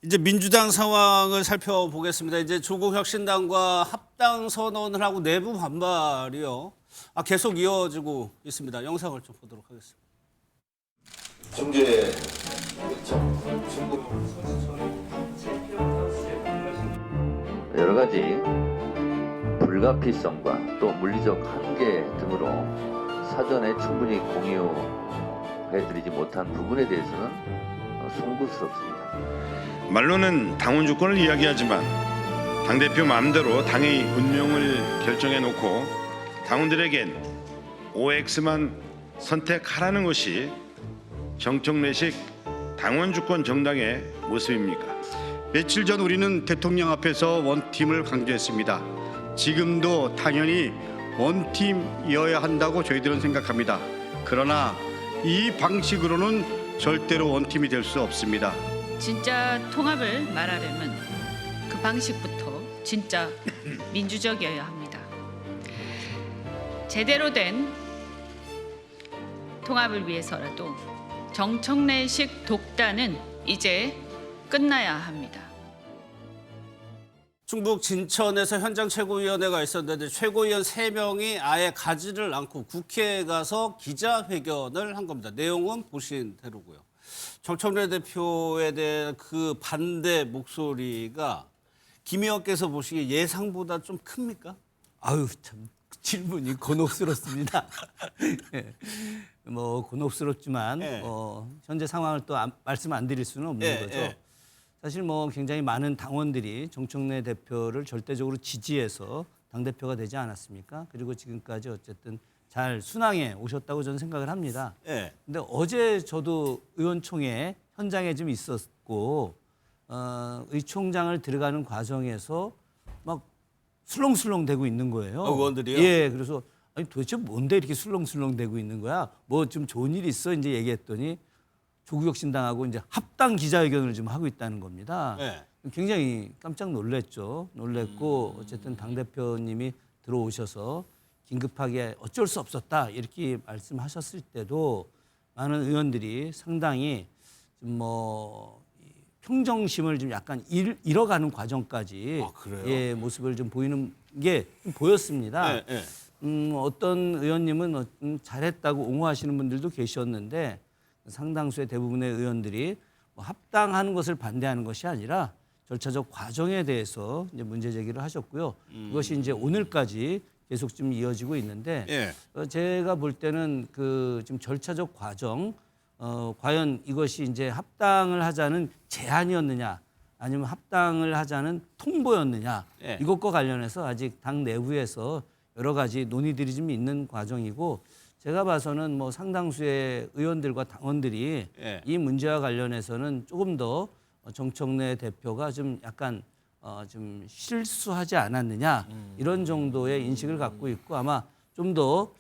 이제 민주당 상황을 살펴보겠습니다. 이제 조국 혁신당과 합당 선언을 하고 내부 반발이요. 계속 이어지고 있습니다. 영상을 좀 보도록 하겠습니다. 중재 여러 가지 불가피성과 또 물리적 한계 등으로 사전에 충분히 공유해드리지 못한 부분에 대해서는 송구스럽습니다. 말로는 당원 주권을 이야기하지만 당대표 마음대로 당의 운명을 결정해놓고 당원들에겐 OX만 선택하라는 것이 정청래식 당원 주권 정당의 모습입니까? 며칠 전 우리는 대통령 앞에서 원팀을 강조했습니다. 지금도 당연히 원팀이어야 한다고 저희들은 생각합니다. 그러나 이 방식으로는 절대로 원팀이 될 수 없습니다. 진짜 통합을 말하려면 그 방식부터 진짜 민주적이어야 합니다. 제대로 된 통합을 위해서라도 정청래식 독단은 이제 끝나야 합니다. 충북 진천에서 현장 최고위원회가 있었는데 최고위원 3명이 아예 가지를 않고 국회에 가서 기자회견을 한 겁니다. 내용은 보신 대로고요. 정청래 대표에 대한 그 반대 목소리가 김 의원께서 보시기에 예상보다 좀 큽니까? 아유 참 질문이 곤혹스럽습니다. 예. 뭐 곤혹스럽지만 현재 상황을 또 말씀 안 드릴 수는 없는 거죠. 사실 뭐 굉장히 많은 당원들이 정청래 대표를 절대적으로 지지해서 당대표가 되지 않았습니까? 그리고 지금까지 어쨌든 잘 순항해 오셨다고 저는 생각을 합니다. 근데 어제 저도 의원총회 현장에 좀 있었고 의총장을 들어가는 과정에서 막 술렁술렁 대고 있는 거예요. 의원들이요? 예, 그래서 아니 도대체 뭔데 이렇게 술렁술렁 대고 있는 거야? 뭐 좀 좋은 일 있어? 이제 얘기했더니 조국혁신당하고 이제 합당 기자회견을 좀 하고 있다는 겁니다. 굉장히 깜짝 놀랐죠. 놀랬고 어쨌든 당 대표님이 들어오셔서 긴급하게 어쩔 수 없었다 이렇게 말씀하셨을 때도 많은 의원들이 상당히 좀 뭐 평정심을 좀 약간 잃어가는 과정까지 예, 모습을 좀 보이는 게 좀 보였습니다. 어떤 의원님은 잘했다고 옹호하시는 분들도 계셨는데 상당수의 대부분의 의원들이 뭐 합당하는 것을 반대하는 것이 아니라 절차적 과정에 대해서 이제 문제 제기를 하셨고요. 그것이 이제 오늘까지 계속 좀 이어지고 있는데 제가 볼 때는 그 지금 절차적 과정 과연 이것이 이제 합당을 하자는 제안이었느냐 아니면 합당을 하자는 통보였느냐 예. 이것과 관련해서 아직 당 내부에서 여러 가지 논의들이 좀 있는 과정이고 제가 봐서는 뭐 상당수의 의원들과 당원들이 예. 이 문제와 관련해서는 조금 더 정청래 대표가 좀 약간 좀 실수하지 않았느냐 이런 정도의 인식을 갖고 있고 아마 좀 더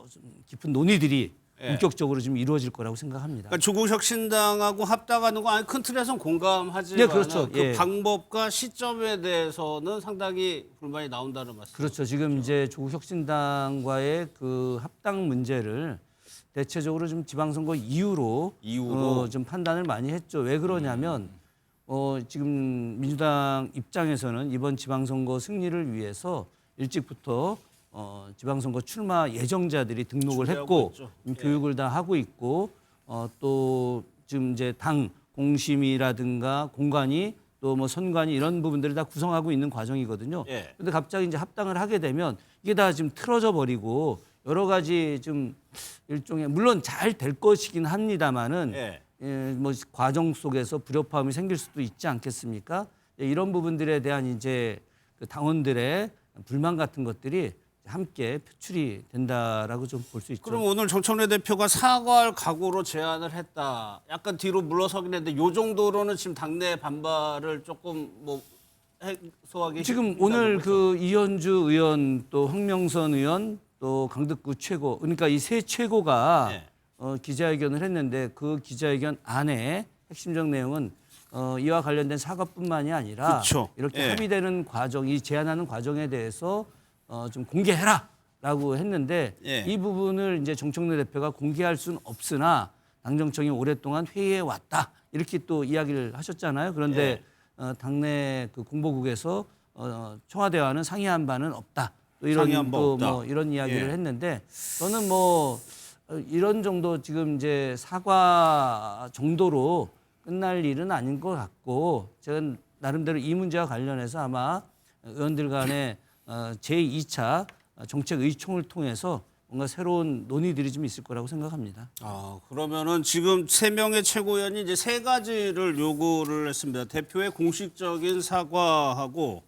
좀 깊은 논의들이 예. 본격적으로 좀 이루어질 거라고 생각합니다. 그러니까 조국혁신당하고 합당하는 거 아니 큰 틀에서는 공감하지만 네, 그렇죠. 그 예. 방법과 시점에 대해서는 상당히 불만이 나온다는 말씀. 그렇죠. 지금 이제 조국혁신당과의 그 합당 문제를 대체적으로 좀 지방선거 이후로 좀 판단을 많이 했죠. 왜 그러냐면 지금 민주당 입장에서는 이번 지방선거 승리를 위해서 일찍부터 지방선거 출마 예정자들이 등록을 했고 교육을 다 하고 있고 또 지금 이제 당 공심이라든가 공관이 또 뭐 선관위 이런 부분들을 다 구성하고 있는 과정이거든요. 예. 근데 갑자기 이제 합당을 하게 되면 이게 다 지금 틀어져 버리고 여러 가지 좀 일종의 물론 잘 될 것이긴 합니다만은 예. 뭐 과정 속에서 불협화음이 생길 수도 있지 않겠습니까? 이런 부분들에 대한 이제 그 당원들의 불만 같은 것들이 함께 표출이 된다라고 좀 볼 수 있죠. 그럼 오늘 정청래 대표가 사과할 각오로 제안을 했다. 약간 뒤로 물러서긴 했는데 요 정도로는 지금 당내 반발을 조금 뭐 해소하기 지금 힘들다고 오늘 보죠. 그 이현주 의원 또 황명선 의원 또 강덕구 최고 그러니까 이 세 최고가 기자회견을 했는데 그 기자회견 안에 핵심적 내용은 이와 관련된 사과뿐만이 아니라 그쵸. 이렇게 예. 합의되는 과정, 이 제안하는 과정에 대해서 좀 공개해라라고 했는데 예. 이 부분을 이제 정청래 대표가 공개할 수는 없으나 당정청이 오랫동안 회의해 왔다 이렇게 또 이야기를 하셨잖아요. 그런데 당내 그 공보국에서 청와대와는 상의한 바는 없다. 또 이런 상의한 바 또 없다. 뭐 이런 이야기를 예. 했는데 저는 뭐 이런 정도 지금 이제 사과 정도로 끝날 일은 아닌 것 같고 제가 나름대로 이 문제와 관련해서 아마 의원들 간의 제2차 정책의총을 통해서 뭔가 새로운 논의들이 좀 있을 거라고 생각합니다. 그러면은 지금 3명의 최고위원이 이제 3가지를 요구를 했습니다. 대표의 공식적인 사과하고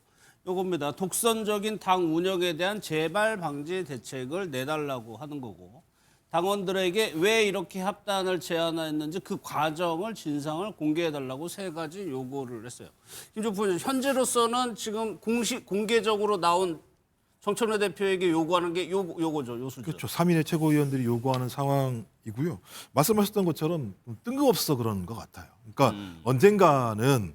요겁니다. 독선적인 당 운영에 대한 재발 방지 대책을 내달라고 하는 거고 당원들에게 왜 이렇게 합당을 제안했는지 그 과정을 진상을 공개해달라고 3가지 요구를 했어요. 김종표 의원, 현재로서는 지금 공개적으로 나온 정청래 대표에게 요구하는 게 요거죠, 요수죠. 그렇죠. 3인의 최고위원들이 요구하는 상황이고요. 말씀하셨던 것처럼 좀 뜬금없어 그런 것 같아요. 그러니까 언젠가는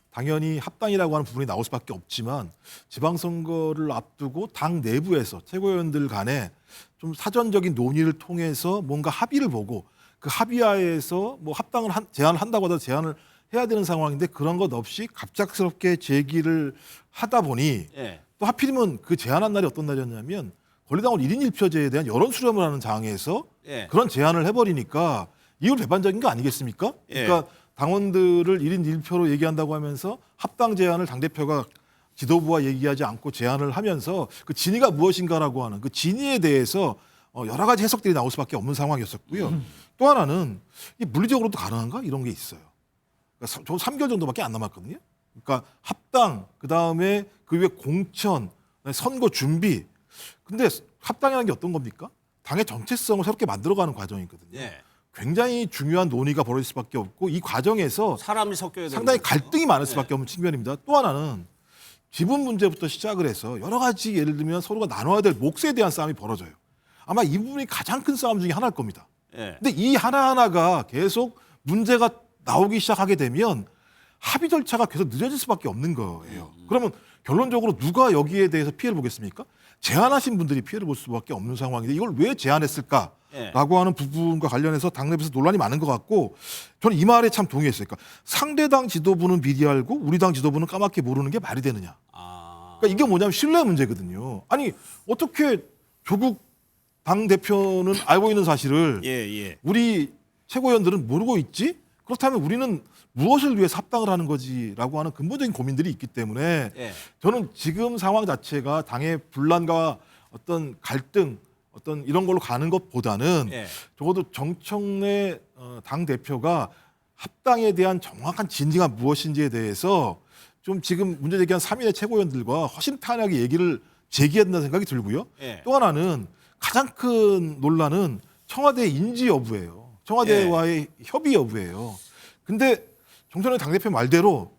당연히 합당이라고 하는 부분이 나올 수밖에 없지만 지방선거를 앞두고 당 내부에서 최고위원들 간에 좀 사전적인 논의를 통해서 뭔가 합의를 보고 그 합의하에서 뭐 합당을 제안을 한다고 하더라도 제안을 해야 되는 상황인데 그런 것 없이 갑작스럽게 제기를 하다 보니 또 하필이면 그 제안한 날이 어떤 날이었냐면 권리당원 1인 1표제에 대한 여론 수렴을 하는 장에서 그런 제안을 해버리니까 이율 배반적인 거 아니겠습니까? 그러니까 당원들을 1인 1표로 얘기한다고 하면서 합당 제안을 당대표가 지도부와 얘기하지 않고 제안을 하면서 그 진위가 무엇인가라고 하는 그 진위에 대해서 여러 가지 해석들이 나올 수밖에 없는 상황이었었고요. 또 하나는 이 물리적으로도 가능한가 이런 게 있어요. 그러니까 저 3개월 정도밖에 안 남았거든요. 그러니까 합당, 그다음에 그 위에 공천, 선거 준비. 근데 합당이라는 게 어떤 겁니까? 당의 정체성을 새롭게 만들어가는 과정이거든요. 굉장히 중요한 논의가 벌어질 수밖에 없고 이 과정에서 사람이 섞여야 상당히 갈등이 많을 수밖에 없는 측면입니다. 또 하나는 지분 문제부터 시작을 해서 여러 가지 예를 들면 서로가 나눠야 될 몫에 대한 싸움이 벌어져요. 아마 이 부분이 가장 큰 싸움 중에 하나일 겁니다. 근데 이 하나하나가 계속 문제가 나오기 시작하게 되면 합의 절차가 계속 늦어질 수밖에 없는 거예요. 그러면 결론적으로 누가 여기에 대해서 피해를 보겠습니까? 제안하신 분들이 피해를 볼 수밖에 없는 상황인데 이걸 왜 제안했을까라고 하는 부분과 관련해서 당내에서 논란이 많은 것 같고 저는 이 말에 참 동의했어요. 그러니까 상대당 지도부는 미리 알고 우리 당 지도부는 까맣게 모르는 게 말이 되느냐. 그러니까 이게 뭐냐면 신뢰 문제거든요. 아니 어떻게 조국 당대표는 알고 있는 사실을 우리 최고위원들은 모르고 있지? 그렇다면 우리는 무엇을 위해서 합당을 하는 거지라고 하는 근본적인 고민들이 있기 때문에 저는 지금 상황 자체가 당의 분란과 어떤 갈등 어떤 이런 걸로 가는 것보다는 적어도 정청래 당 대표가 합당에 대한 정확한 진지가 무엇인지에 대해서 좀 지금 문제 제기한 3인의 최고위원들과 허심탄회하게 얘기를 제기한다는 생각이 들고요. 예. 또 하나는 가장 큰 논란은 청와대 인지 여부예요. 청와대와의 협의 여부예요. 근데 정청래 당대표 말대로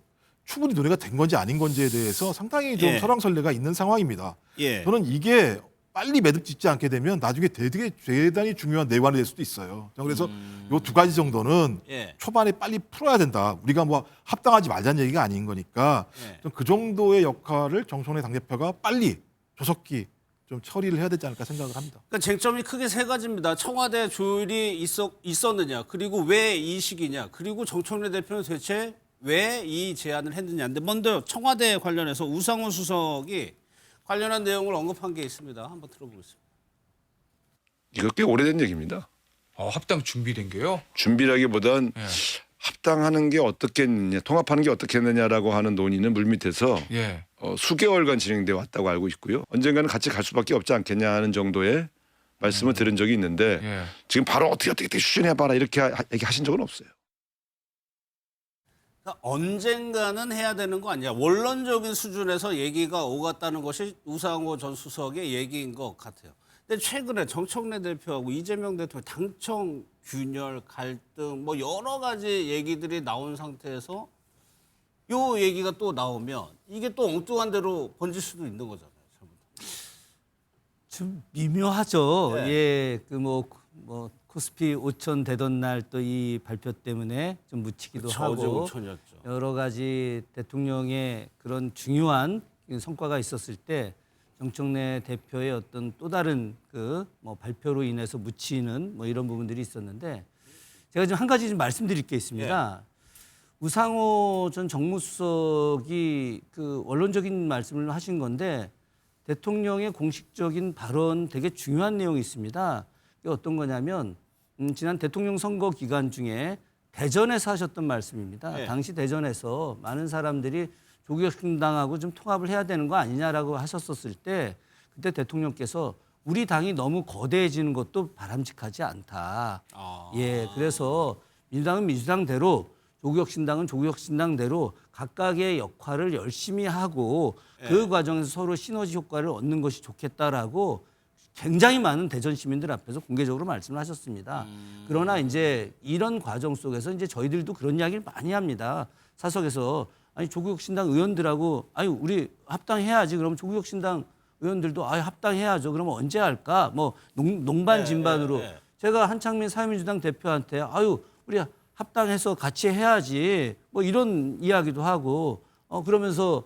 충분히 논의가 된 건지 아닌 건지에 대해서 상당히 좀 예. 설왕설래가 있는 상황입니다. 예. 저는 이게 빨리 매듭 짓지 않게 되면 나중에 되게 대단히 중요한 내관이 될 수도 있어요. 그래서 요 두 가지 정도는 예. 초반에 빨리 풀어야 된다. 우리가 뭐 합당하지 말자는 얘기가 아닌 거니까 예. 좀 그 정도의 역할을 정청래 당대표가 빨리 조속히 좀 처리를 해야 되지 않을까 생각을 합니다. 그러니까 쟁점이 크게 세 가지입니다. 청와대 조율이 있었느냐, 그리고 왜 이 시기냐, 그리고 정청래 대표는 대체 왜 이 제안을 했느냐인데, 먼저 청와대 관련해서 우상호 수석이 관련한 내용을 언급한 게 있습니다. 한번 들어보겠습니다. 이거 꽤 오래된 얘기입니다. 합당 준비된 게요? 준비라기보단 합당하는 게 어떻겠느냐, 통합하는 게 어떻겠느냐라고 하는 논의는 물밑에서 예. 수개월간 진행돼 왔다고 알고 있고요. 언젠가는 같이 갈 수밖에 없지 않겠냐 하는 정도의 말씀을 들은 적이 있는데 예. 지금 바로 어떻게 추진해봐라 이렇게 얘기하신 적은 없어요. 그러니까 언젠가는 해야 되는 거 아니냐. 원론적인 수준에서 얘기가 오갔다는 것이 우상호 전 수석의 얘기인 것 같아요. 근데 최근에 정청래 대표하고 이재명 대통령 당청 균열, 갈등 뭐 여러 가지 얘기들이 나온 상태에서 요 얘기가 또 나오면 이게 또 엉뚱한 대로 번질 수도 있는 거잖아요. 좀 미묘하죠. 네. 예, 그 뭐 코스피 5천 되던 날 또 이 발표 때문에 좀 묻히기도 그쵸, 어제 하고 5천이었죠. 여러 가지 대통령의 그런 중요한 성과가 있었을 때 정청래 대표의 어떤 또 다른 그 뭐 발표로 인해서 묻히는 뭐 이런 부분들이 있었는데 제가 좀 한 가지 좀 말씀드릴 게 있습니다. 우상호 전 정무수석이 그 원론적인 말씀을 하신 건데 대통령의 공식적인 발언 되게 중요한 내용이 있습니다. 이게 어떤 거냐면 지난 대통령 선거 기간 중에 대전에서 하셨던 말씀입니다. 네. 당시 대전에서 많은 사람들이 조국혁신당하고 좀 통합을 해야 되는 거 아니냐라고 하셨었을 때 그때 대통령께서 우리 당이 너무 거대해지는 것도 바람직하지 않다. 예, 그래서 민주당은 민주당대로 조국혁신당은 조국혁신당대로 각각의 역할을 열심히 하고 그 과정에서 서로 시너지 효과를 얻는 것이 좋겠다라고 굉장히 많은 대전 시민들 앞에서 공개적으로 말씀을 하셨습니다. 그러나 이제 이런 과정 속에서 이제 저희들도 그런 이야기를 많이 합니다. 사석에서 아니 조국혁신당 의원들하고 아니 우리 합당해야지. 그러면 조국혁신당 의원들도 아 합당해야죠. 그러면 언제 할까? 뭐 농반 진반으로 제가 한창민 사회민주당 대표한테 아유 우리 합당해서 같이 해야지. 뭐 이런 이야기도 하고 그러면서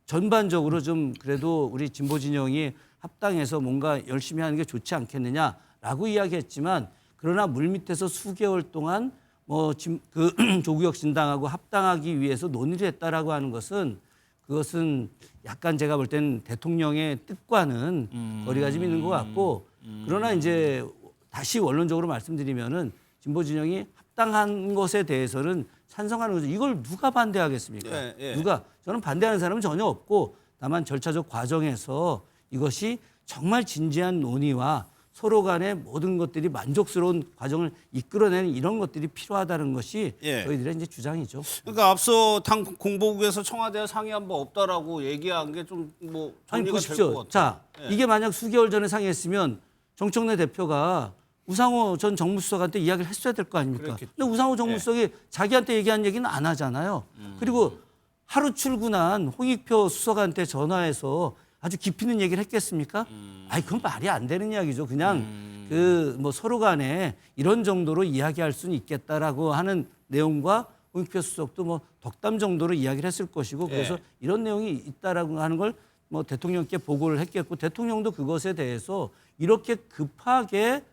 전반적으로 좀 그래도 우리 진보 진영이 합당해서 뭔가 열심히 하는 게 좋지 않겠느냐라고 이야기했지만 그러나 물밑에서 수개월 동안 뭐 그 조국혁신당하고 합당하기 위해서 논의를 했다라고 하는 것은 그것은 약간 제가 볼 때는 대통령의 뜻과는 거리가 좀 있는 것 같고 그러나 이제 다시 원론적으로 말씀드리면은 진보 진영이 합당한 것에 대해서는 찬성하는 거죠. 이걸 누가 반대하겠습니까? 누가? 저는 반대하는 사람은 전혀 없고 다만 절차적 과정에서 이것이 정말 진지한 논의와 서로 간의 모든 것들이 만족스러운 과정을 이끌어내는 이런 것들이 필요하다는 것이 저희들의 이제 주장이죠. 그러니까 앞서 당 공보국에서 청와대와 상의한 바 없다라고 얘기한 게 좀 뭐 아니 정리가 될 것 보십시오. 같아요. 자, 이게 만약 수개월 전에 상의했으면 정청래 대표가 우상호 전 정무수석한테 이야기를 했어야 될 거 아닙니까? 그렇겠죠. 근데 우상호 정무수석이 자기한테 얘기한 얘기는 안 하잖아요. 그리고 하루 출근한 홍익표 수석한테 전화해서 아주 깊이 있는 얘기를 했겠습니까? 아니 그건 말이 안 되는 이야기죠. 그냥 그 뭐 서로 간에 이런 정도로 이야기할 수는 있겠다라고 하는 내용과 홍익표 수석도 뭐 덕담 정도로 이야기를 했을 것이고 그래서 이런 내용이 있다라고 하는 걸 뭐 대통령께 보고를 했겠고 대통령도 그것에 대해서 이렇게 급하게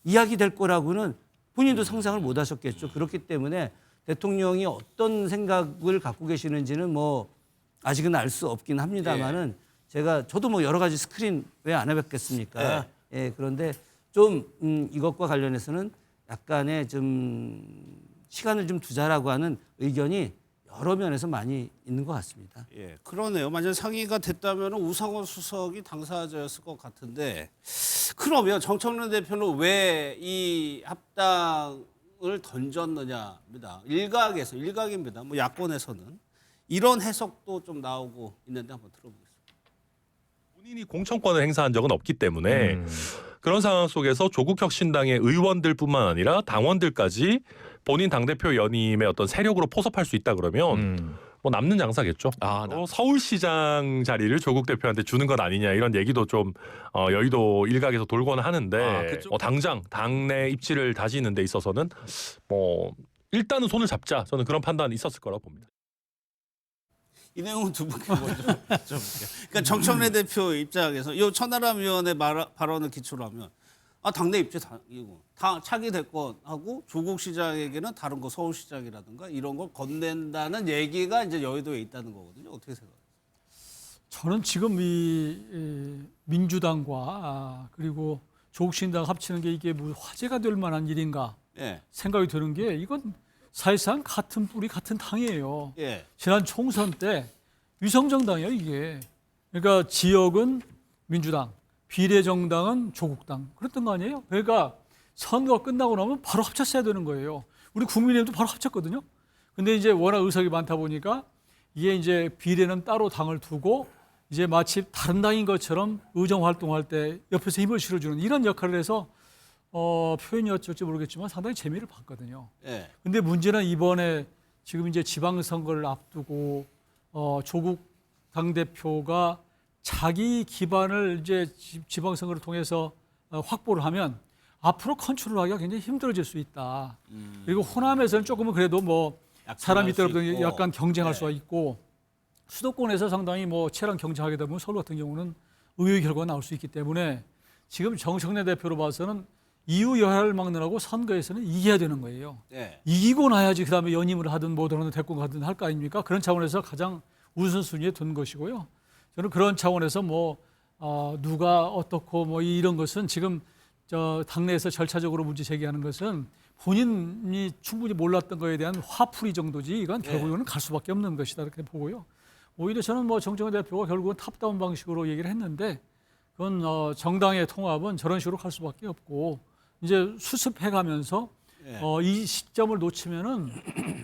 이야기될 거라고는 본인도 상상을 못 하셨겠죠. 그렇기 때문에 대통령이 어떤 생각을 갖고 계시는지는 뭐 아직은 알 수 없긴 합니다만은 저도 뭐 여러 가지 스크린 왜 안 해봤겠습니까? 예, 그런데 좀 이것과 관련해서는 약간의 좀 시간을 좀 두자라고 하는 의견이 여러 면에서 많이 있는 것 같습니다. 예, 그러네요. 만약 상의가 됐다면 우상호 수석이 당사자였을 것 같은데 그러면 정청래 대표는 왜 이 합당을 해명을 던졌느냐입니다. 일각입니다. 뭐 야권에서는 이런 해석도 좀 나오고 있는데 한번 들어보겠습니다. 본인이 공천권을 행사한 적은 없기 때문에 그런 상황 속에서 조국혁신당의 의원들뿐만 아니라 당원들까지 본인 당대표 연임의 어떤 세력으로 포섭할 수 있다 그러면 뭐 남는 장사겠죠. 서울시장 자리를 조국 대표한테 주는 것 아니냐 이런 얘기도 좀 여의도 일각에서 돌곤 하는데 당장 당내 입지를 다지는 데 있어서는 뭐 일단은 손을 잡자, 저는 그런 판단이 있었을 거라고 봅니다. 이 내용은 두 분께 먼저 여쭤볼게요. 그러니까 정청래 대표 입장에서 이 천하람 의원의 발언을 기초로 하면 당내 입지 이고 차기 대권하고 조국 시장에게는 다른 거 서울시장이라든가 이런 걸 건넨다는 얘기가 이제 여의도에 있다는 거거든요. 어떻게 생각하세요? 저는 지금 이 민주당과 그리고 조국신당 합치는 게 이게 뭐 화제가 될 만한 일인가 생각이 드는 게 이건 사실상 같은 뿌리 같은 당이에요. 지난 총선 때 위성정당이에요 이게. 그러니까 지역은 민주당, 비례정당은 조국당 그랬던 거 아니에요? 그러니까 선거 끝나고 나면 바로 합쳤어야 되는 거예요. 우리 국민의힘도 바로 합쳤거든요. 근데 이제 워낙 의석이 많다 보니까 이게 이제 비례는 따로 당을 두고 이제 마치 다른 당인 것처럼 의정 활동할 때 옆에서 힘을 실어주는 이런 역할을 해서 표현이 어쩔지 모르겠지만 상당히 재미를 봤거든요. 근데 문제는 이번에 지금 이제 지방선거를 앞두고 조국 당대표가 자기 기반을 이제 지방선거를 통해서 확보를 하면 앞으로 컨트롤하기가 굉장히 힘들어질 수 있다. 그리고 호남에서는 조금은 그래도 뭐 사람이 있더라도 약간 경쟁할 수가 있고 수도권에서 상당히 뭐 치열한 경쟁하게 되면 서울 같은 경우는 의외의 결과가 나올 수 있기 때문에 지금 정청래 대표로 봐서는 이유 여하를 막느라고 선거에서는 이겨야 되는 거예요. 이기고 나야지 그다음에 연임을 하든 뭐든 하든 대권 가든 할 거 아닙니까? 그런 차원에서 가장 우선순위에 둔 것이고요. 저는 그런 차원에서 뭐 누가 어떻고 뭐 이런 것은 지금 당내에서 절차적으로 문제 제기하는 것은 본인이 충분히 몰랐던 거에 대한 화풀이 정도지 이건 결국에는 갈 수밖에 없는 것이다 이렇게 보고요. 오히려 저는 뭐 정청래 대표가 결국은 탑다운 방식으로 얘기를 했는데 그건 정당의 통합은 저런 식으로 갈 수밖에 없고 이제 수습해가면서 이 시점을 놓치면은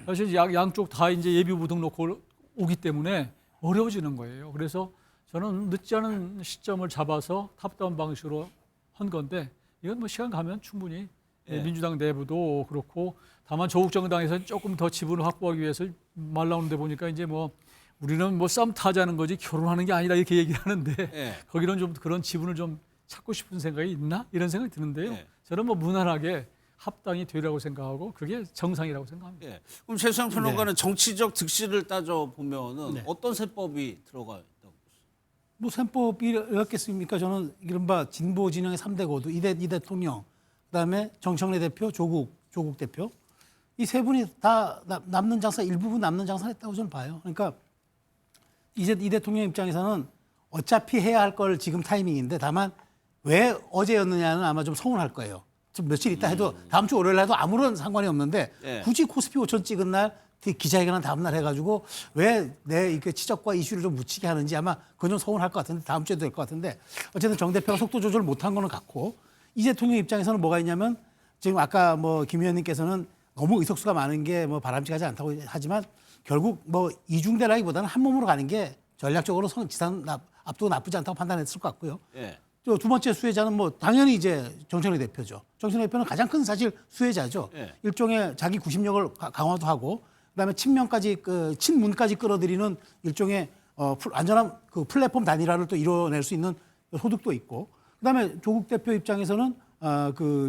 사실 양쪽 다 이제 예비부등 놓고 오기 때문에 어려워지는 거예요. 그래서 저는 늦지 않은 시점을 잡아서 탑다운 방식으로 한 건데 이건 뭐 시간 가면 충분히 민주당 내부도 그렇고 다만 조국 정당에서는 조금 더 지분을 확보하기 위해서 말 나오는데 보니까 이제 뭐 우리는 뭐 썸 타자는 거지 결혼하는 게 아니다 이렇게 얘기를 하는데 거기는 좀 그런 지분을 좀 찾고 싶은 생각이 있나 이런 생각이 드는데요. 저는 뭐 무난하게 합당이 되리라고 생각하고 그게 정상이라고 생각합니다. 그럼 최수영 평론가는 정치적 득실을 따져 보면은 어떤 세법이 들어가 있다고 보세요? 뭐 셈법이었겠습니까? 저는 이른바 진보 진영의 3대 고도 이 대통령, 그다음에 정청래 대표, 조국 대표 이 세 분이 다 남는 장사 일부분 남는 장사를 했다고 저는 봐요. 그러니까 이제 이 대통령 입장에서는 어차피 해야 할 걸 지금 타이밍인데 다만 왜 어제였느냐는 아마 좀 서운할 거예요. 좀 며칠 있다 해도 다음 주 월요일 해도 아무런 상관이 없는데 굳이 코스피 5천 찍은 날 기자회견은 다음 날 해가지고 왜 내 이렇게 지적과 이슈를 좀 묻히게 하는지 아마 그건 좀 서운할 것 같은데 다음 주에도 될 것 같은데 어쨌든 정 대표가 속도 조절을 못한 거는 같고 이 대통령 입장에서는 뭐가 있냐면 지금 아까 뭐 김 의원님께서는 너무 의석수가 많은 게 뭐 바람직하지 않다고 하지만 결국 뭐 이중대라기보다는 한 몸으로 가는 게 전략적으로 지상 앞두고 나쁘지 않다고 판단했을 것 같고요. 또 두 번째 수혜자는 뭐 당연히 이제 정청래 대표죠. 정청래 대표는 가장 큰 사실 수혜자죠. 일종의 자기 구심력을 강화도 하고 그다음에 친명까지 친문까지 끌어들이는 일종의 완전한 그 플랫폼 단일화를 또 이뤄낼 수 있는 소득도 있고 그다음에 조국 대표 입장에서는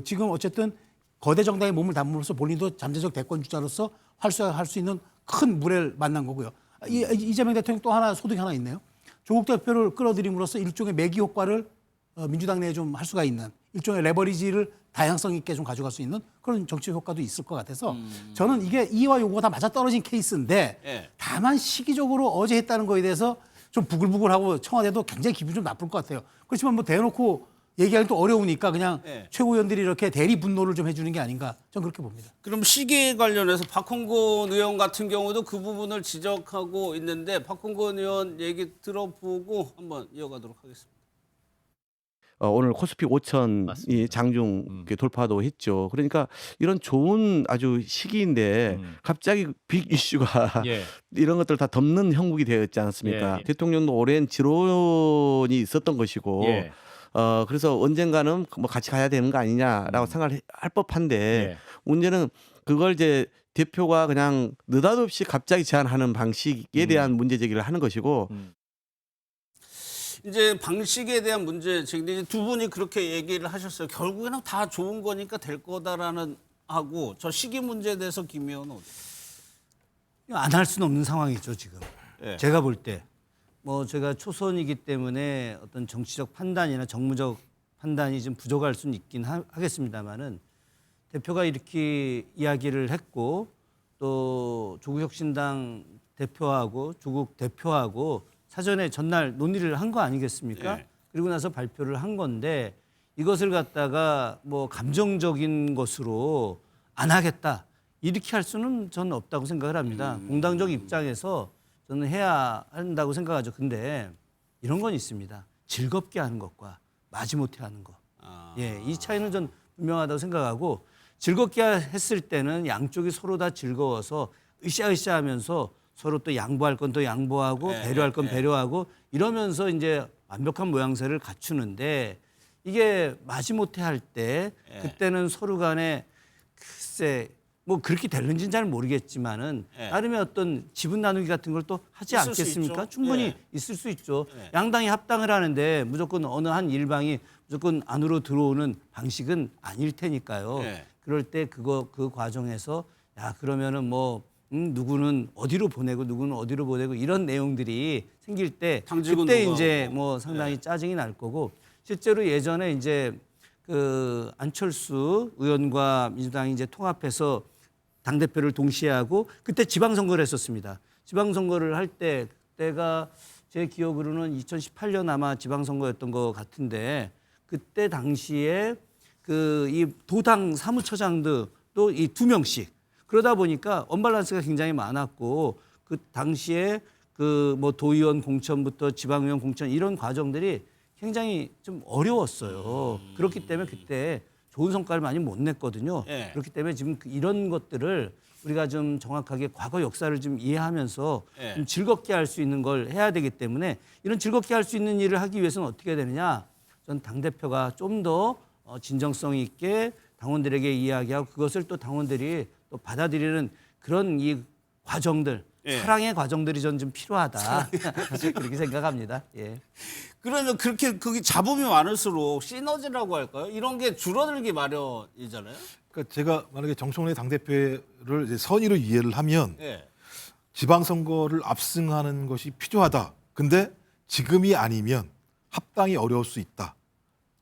지금 어쨌든 거대 정당의 몸을 담으로써 본인도 잠재적 대권 주자로서 활수할 수 있는 큰 물을 만난 거고요. 이재명 대통령 또 하나 소득이 하나 있네요. 조국 대표를 끌어들임으로써 일종의 매기 효과를 민주당 내에 좀 할 수가 있는 일종의 레버리지를 다양성 있게 좀 가져갈 수 있는 그런 정치 효과도 있을 것 같아서 저는 이게 이와 요거가 다 맞아떨어진 케이스인데 다만 시기적으로 어제 했다는 거에 대해서 좀 부글부글하고 청와대도 굉장히 기분이 좀 나쁠 것 같아요. 그렇지만 뭐 대놓고 얘기하기 또 어려우니까 그냥 최고위원들이 이렇게 대리 분노를 좀 해주는 게 아닌가 저는 그렇게 봅니다. 그럼 시기에 관련해서 박홍근 의원 같은 경우도 그 부분을 지적하고 있는데 박홍근 의원 얘기 들어보고 한번 이어가도록 하겠습니다. 오늘 코스피 5천이 장중 돌파도 했죠. 그러니까 이런 좋은 아주 시기인데 갑자기 빅 이슈가 이런 것들 다 덮는 형국이 되었지 않습니까? 대통령도 오랜 지론이 있었던 것이고 그래서 언젠가는 뭐 같이 가야 되는 거 아니냐라고 생각을 할 법한데 문제는 그걸 이제 대표가 그냥 느닷없이 갑자기 제안하는 방식에 대한 문제 제기를 하는 것이고 이제 방식에 대한 문제 제기인데 이제 두 분이 그렇게 얘기를 하셨어요. 결국에는 다 좋은 거니까 될 거다라는 하고 저 시기 문제에 대해서 김 의원은 안 할 수는 없는 상황이죠 지금. 예. 제가 볼 때 뭐 제가 초선이기 때문에 어떤 정치적 판단이나 정무적 판단이 좀 부족할 수는 있긴 하겠습니다만은 대표가 이렇게 이야기를 했고 또 조국혁신당 대표하고 조국 대표하고 사전에 전날 논의를 한 거 아니겠습니까? 예. 그리고 나서 발표를 한 건데 이것을 갖다가 뭐 감정적인 것으로 안 하겠다 이렇게 할 수는 저는 없다고 생각을 합니다. 공당적 입장에서 저는 해야 한다고 생각하죠. 근데 이런 건 있습니다. 즐겁게 하는 것과 마지못해 하는 것. 예, 이 차이는 전 분명하다고 생각하고 즐겁게 했을 때는 양쪽이 서로 다 즐거워서 으쌰으쌰 하면서 서로 또 양보할 건 또 양보하고 배려할 건 배려하고 이러면서 이제 완벽한 모양새를 갖추는데 이게 마지못해 할 때 그때는 서로 간에 글쎄 뭐 그렇게 될는지는 잘 모르겠지만은 나름의 어떤 지분 나누기 같은 걸 또 하지 있을 수 않겠습니까? 있죠. 충분히 있을 수 있죠. 양당이 합당을 하는데 무조건 어느 한 일방이 무조건 안으로 들어오는 방식은 아닐 테니까요. 그럴 때 그 과정에서 야 그러면은 뭐 누구는 어디로 보내고 누구는 어디로 보내고 이런 내용들이 생길 때 그때 이제 뭐 상당히 짜증이 날 거고 실제로 예전에 이제 그 안철수 의원과 민주당이 이제 통합해서 당 대표를 동시에 하고 그때 지방선거를 했었습니다. 지방선거를 할 때 그때가 제 기억으로는 2018년 아마 지방선거였던 것 같은데 그때 당시에 그 이 도당 사무처장도 이 2명씩 그러다 보니까 언밸런스가 굉장히 많았고 그 당시에 그 뭐 도의원 공천부터 지방의원 공천 이런 과정들이 굉장히 좀 어려웠어요. 그렇기 때문에 그때 좋은 성과를 많이 못 냈거든요. 그렇기 때문에 지금 이런 것들을 우리가 좀 정확하게 과거 역사를 좀 이해하면서 좀 즐겁게 할 수 있는 걸 해야 되기 때문에 이런 즐겁게 할 수 있는 일을 하기 위해서는 어떻게 해야 되느냐. 전 당대표가 좀 더 진정성 있게 당원들에게 이야기하고 그것을 또 당원들이 또 받아들이는 그런 이 과정들 사랑의 과정들이 전 좀 필요하다. 그렇게 생각합니다. 예. 그러면 그렇게 그게 잡음이 많을수록 시너지라고 할까요? 이런 게 줄어들기 마련이잖아요. 그러니까 제가 만약에 정청래 당대표를 이제 선의로 이해를 하면 지방선거를 압승하는 것이 필요하다. 근데 지금이 아니면 합당이 어려울 수 있다.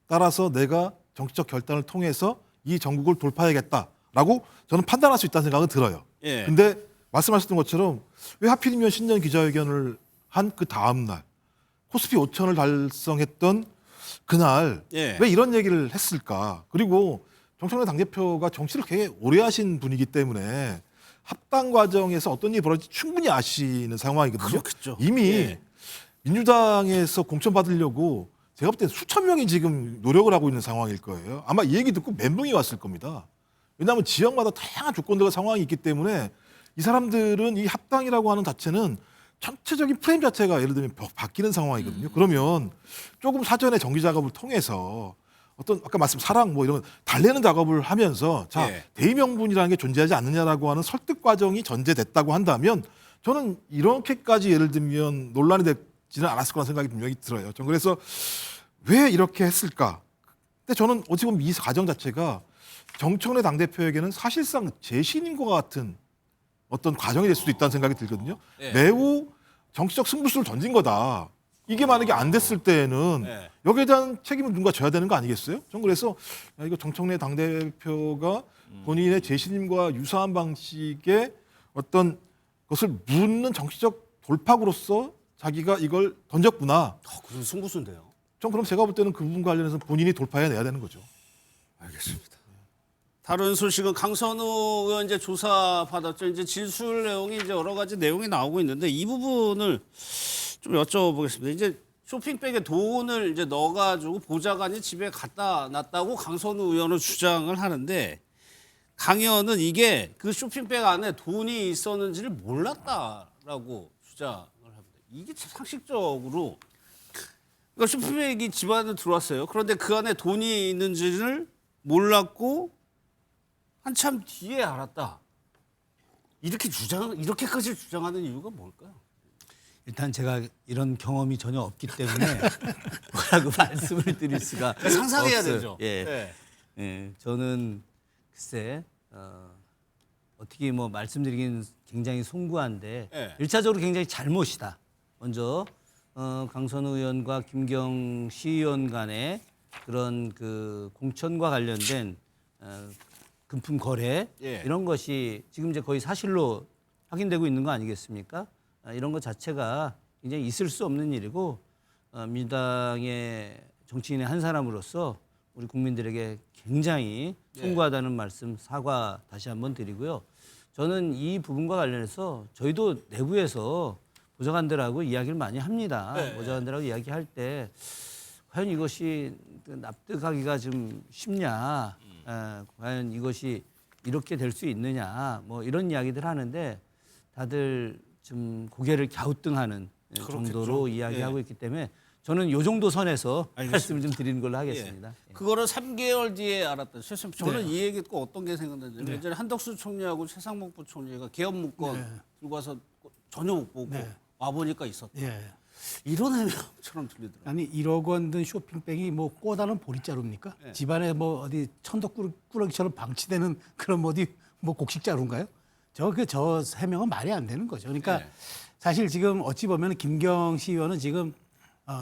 따라서 내가 정치적 결단을 통해서 이 전국을 돌파해야겠다라고 저는 판단할 수 있다는 생각은 들어요. 근데 말씀하셨던 것처럼 왜 하필이면 신년 기자회견을 한 그 다음 날 코스피 5천을 달성했던 그날 왜 이런 얘기를 했을까? 그리고 정청래 당대표가 정치를 굉장히 오래 하신 분이기 때문에 합당 과정에서 어떤 일이 벌어질지 충분히 아시는 상황이거든요. 그렇겠죠. 이미 민주당에서 공천받으려고 제가 볼 때 수천 명이 지금 노력을 하고 있는 상황일 거예요. 아마 이 얘기 듣고 멘붕이 왔을 겁니다. 왜냐하면 지역마다 다양한 조건들과 상황이 있기 때문에 이 사람들은 이 합당이라고 하는 자체는 전체적인 프레임 자체가 예를 들면 바뀌는 상황이거든요. 그러면 조금 사전에 정기 작업을 통해서 어떤 아까 말씀 사랑 뭐 이런 달래는 작업을 하면서 자 대의명분이라는 게 존재하지 않느냐라고 하는 설득 과정이 전제됐다고 한다면 저는 이렇게까지 예를 들면 논란이 되지는 않았을 거라는 생각이 분명히 들어요. 전 그래서 왜 이렇게 했을까? 근데 저는 어찌 보면 이 과정 자체가 정청래 당대표에게는 사실상 재신임과 같은 어떤 과정이 될 수도 있다는 생각이 들거든요. 매우 정치적 승부수를 던진 거다. 이게 만약에 안 됐을 때에는 여기에 대한 책임을 누군가 져야 되는 거 아니겠어요? 전 그래서 이거 정청래 당대표가 본인의 재신임과 유사한 방식의 어떤 것을 묻는 정치적 돌파구로서 자기가 이걸 던졌구나. 그런 승부수인데요. 전 그럼 제가 볼 때는 그 부분 관련해서 본인이 돌파해내야 되는 거죠. 알겠습니다. 다른 소식은 강선우 의원 이제 조사 받았죠. 이제 진술 내용이 이제 여러 가지 내용이 나오고 있는데 이 부분을 좀 여쭤보겠습니다. 이제 쇼핑백에 돈을 이제 넣어가지고 보좌관이 집에 갖다 놨다고 강선우 의원은 주장을 하는데 강 의원은 이게 그 쇼핑백 안에 돈이 있었는지를 몰랐다라고 주장을 합니다. 이게 참 상식적으로 그러니까 쇼핑백이 집 안에 들어왔어요. 그런데 그 안에 돈이 있는지를 몰랐고 한참 뒤에 알았다. 이렇게까지 주장하는 이유가 뭘까요? 일단 제가 이런 경험이 전혀 없기 때문에 뭐라고 말씀을 드릴 수가 상상해야 없어요. 되죠. 예. 네. 예. 저는 글쎄 어떻게 뭐 말씀드리긴 굉장히 송구한데 네. 1차적으로 굉장히 잘못이다. 먼저 강선우 의원과 김경시 의원 간의 그런 그 공천과 관련된 금품 거래 예. 이런 것이 지금 이제 거의 사실로 확인되고 있는 거 아니겠습니까? 이런 것 자체가 굉장히 있을 수 없는 일이고 민주당의 정치인의 한 사람으로서 우리 국민들에게 굉장히 송구하다는 말씀 사과 다시 한번 드리고요. 저는 이 부분과 관련해서 저희도 내부에서 보좌관들하고 이야기를 많이 합니다. 네. 보좌관들하고 이야기할 때 과연 이것이 납득하기가 좀 쉽냐, 과연 이것이 이렇게 될 수 있느냐, 뭐 이런 이야기들 하는데 다들 좀 고개를 갸우뚱하는 정도로 이야기하고 있기 때문에 저는 이 정도 선에서 말씀을 좀 드리는 걸로 하겠습니다. 예. 그거를 3개월 뒤에 알았다. 저는 네. 이 얘기 듣고 어떤 게 생각나냐면 네. 예전에 한덕수 총리하고 최상목 부총리가 개업 문건 들고 와서 전혀 못 보고 와보니까 있었다. 이런 해명처럼 들리더라고요. 아니 1억 원 든 쇼핑백이 뭐 꼬다는 보리자루입니까? 집안에 뭐 어디 천덕꾸러기처럼 방치되는 그런 뭐 어디 뭐 곡식자루인가요? 저 해명은 말이 안 되는 거죠. 그러니까 사실 지금 어찌 보면 김경시 의원은 지금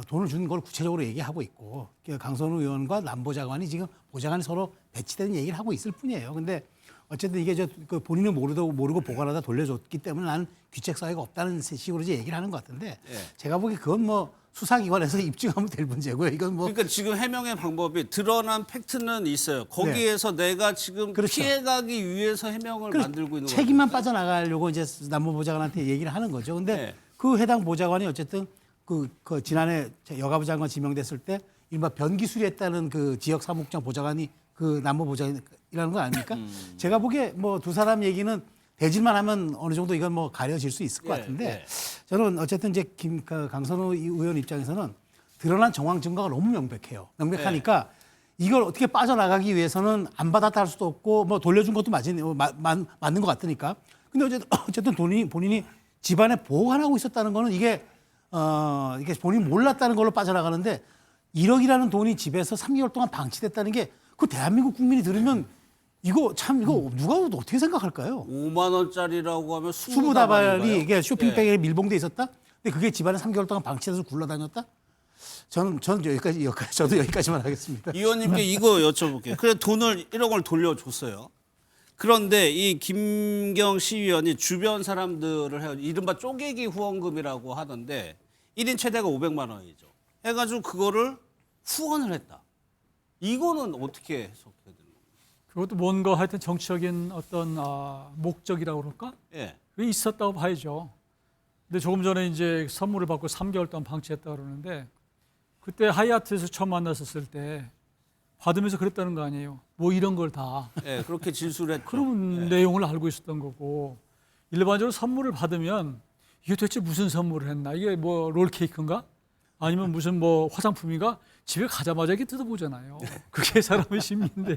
돈을 주는 걸 구체적으로 얘기하고 있고 강선우 의원과 남보좌관이 지금 보좌관이 서로 배치되는 얘기를 하고 있을 뿐이에요. 근데 어쨌든 이게 본인은 모르고 보관하다 돌려줬기 때문에 나는 귀책 사유가 없다는 식으로 이제 얘기를 하는 것 같은데 제가 보기에 그건 뭐 수사기관에서 입증하면 될 문제고요. 이건 뭐 그러니까 지금 해명의 방법이 드러난 팩트는 있어요. 거기에서 내가 지금 피해가기 위해서 해명을 만들고 있는 거예요. 책임만 빠져나가려고 이제 남보좌관한테 얘기를 하는 거죠. 근데 그 해당 보좌관이 어쨌든 그 지난해 여가부 장관 지명됐을 때 이른바 변기 수리했다는 그 지역 사무국장 보좌관이 그 남보보좌관이라는 거 아닙니까? 제가 보기에 뭐 두 사람 얘기는 대질만 하면 어느 정도 이건 뭐 가려질 수 있을 것 같은데 저는 어쨌든 이제 강선우 의원 입장에서는 드러난 정황 증거가 너무 명백해요. 명백하니까 이걸 어떻게 빠져나가기 위해서는 안 받았다 할 수도 없고 뭐 돌려준 것도 맞는 것 같으니까. 근데 어쨌든 본인이 집안에 보관하고 있었다는 거는 이게 본인이 몰랐다는 걸로 빠져나가는데 1억이라는 돈이 집에서 3개월 동안 방치됐다는 게 그 대한민국 국민이 들으면 이거 누가 어떻게 생각할까요? 5만 원짜리라고 하면 수부다발이 이게 쇼핑백에 밀봉돼 있었다? 근데 그게 집안에 3개월 동안 방치돼서 굴러다녔다? 저는 저도 여기까지만 하겠습니다. 이 의원님께 이거 여쭤볼게요. 그래 돈을 1억 원을 돌려줬어요. 그런데 이 김경시 의원이 주변 사람들을 해요. 이른바 쪼개기 후원금이라고 하던데 1인 최대가 500만 원이죠. 해가지고 그거를 후원을 했다. 이거는 어떻게 해석해야 되는 겁니까? 그것도 뭔가 하여튼 정치적인 어떤 목적이라고 그럴까? 그게 있었다고 봐야죠. 근데 조금 전에 이제 선물을 받고 3개월 동안 방치했다 그러는데 그때 하얏트에서 처음 만났었을 때 받으면서 그랬다는 거 아니에요. 뭐 이런 걸 다. 그렇게 진술했죠. 그런 내용을 알고 있었던 거고 일반적으로 선물을 받으면 이게 도대체 무슨 선물을 했나? 이게 뭐 롤케이크인가? 아니면 무슨 뭐 화장품인가? 집에 가자마자 이렇게 뜯어보잖아요. 그게 사람의 심리인데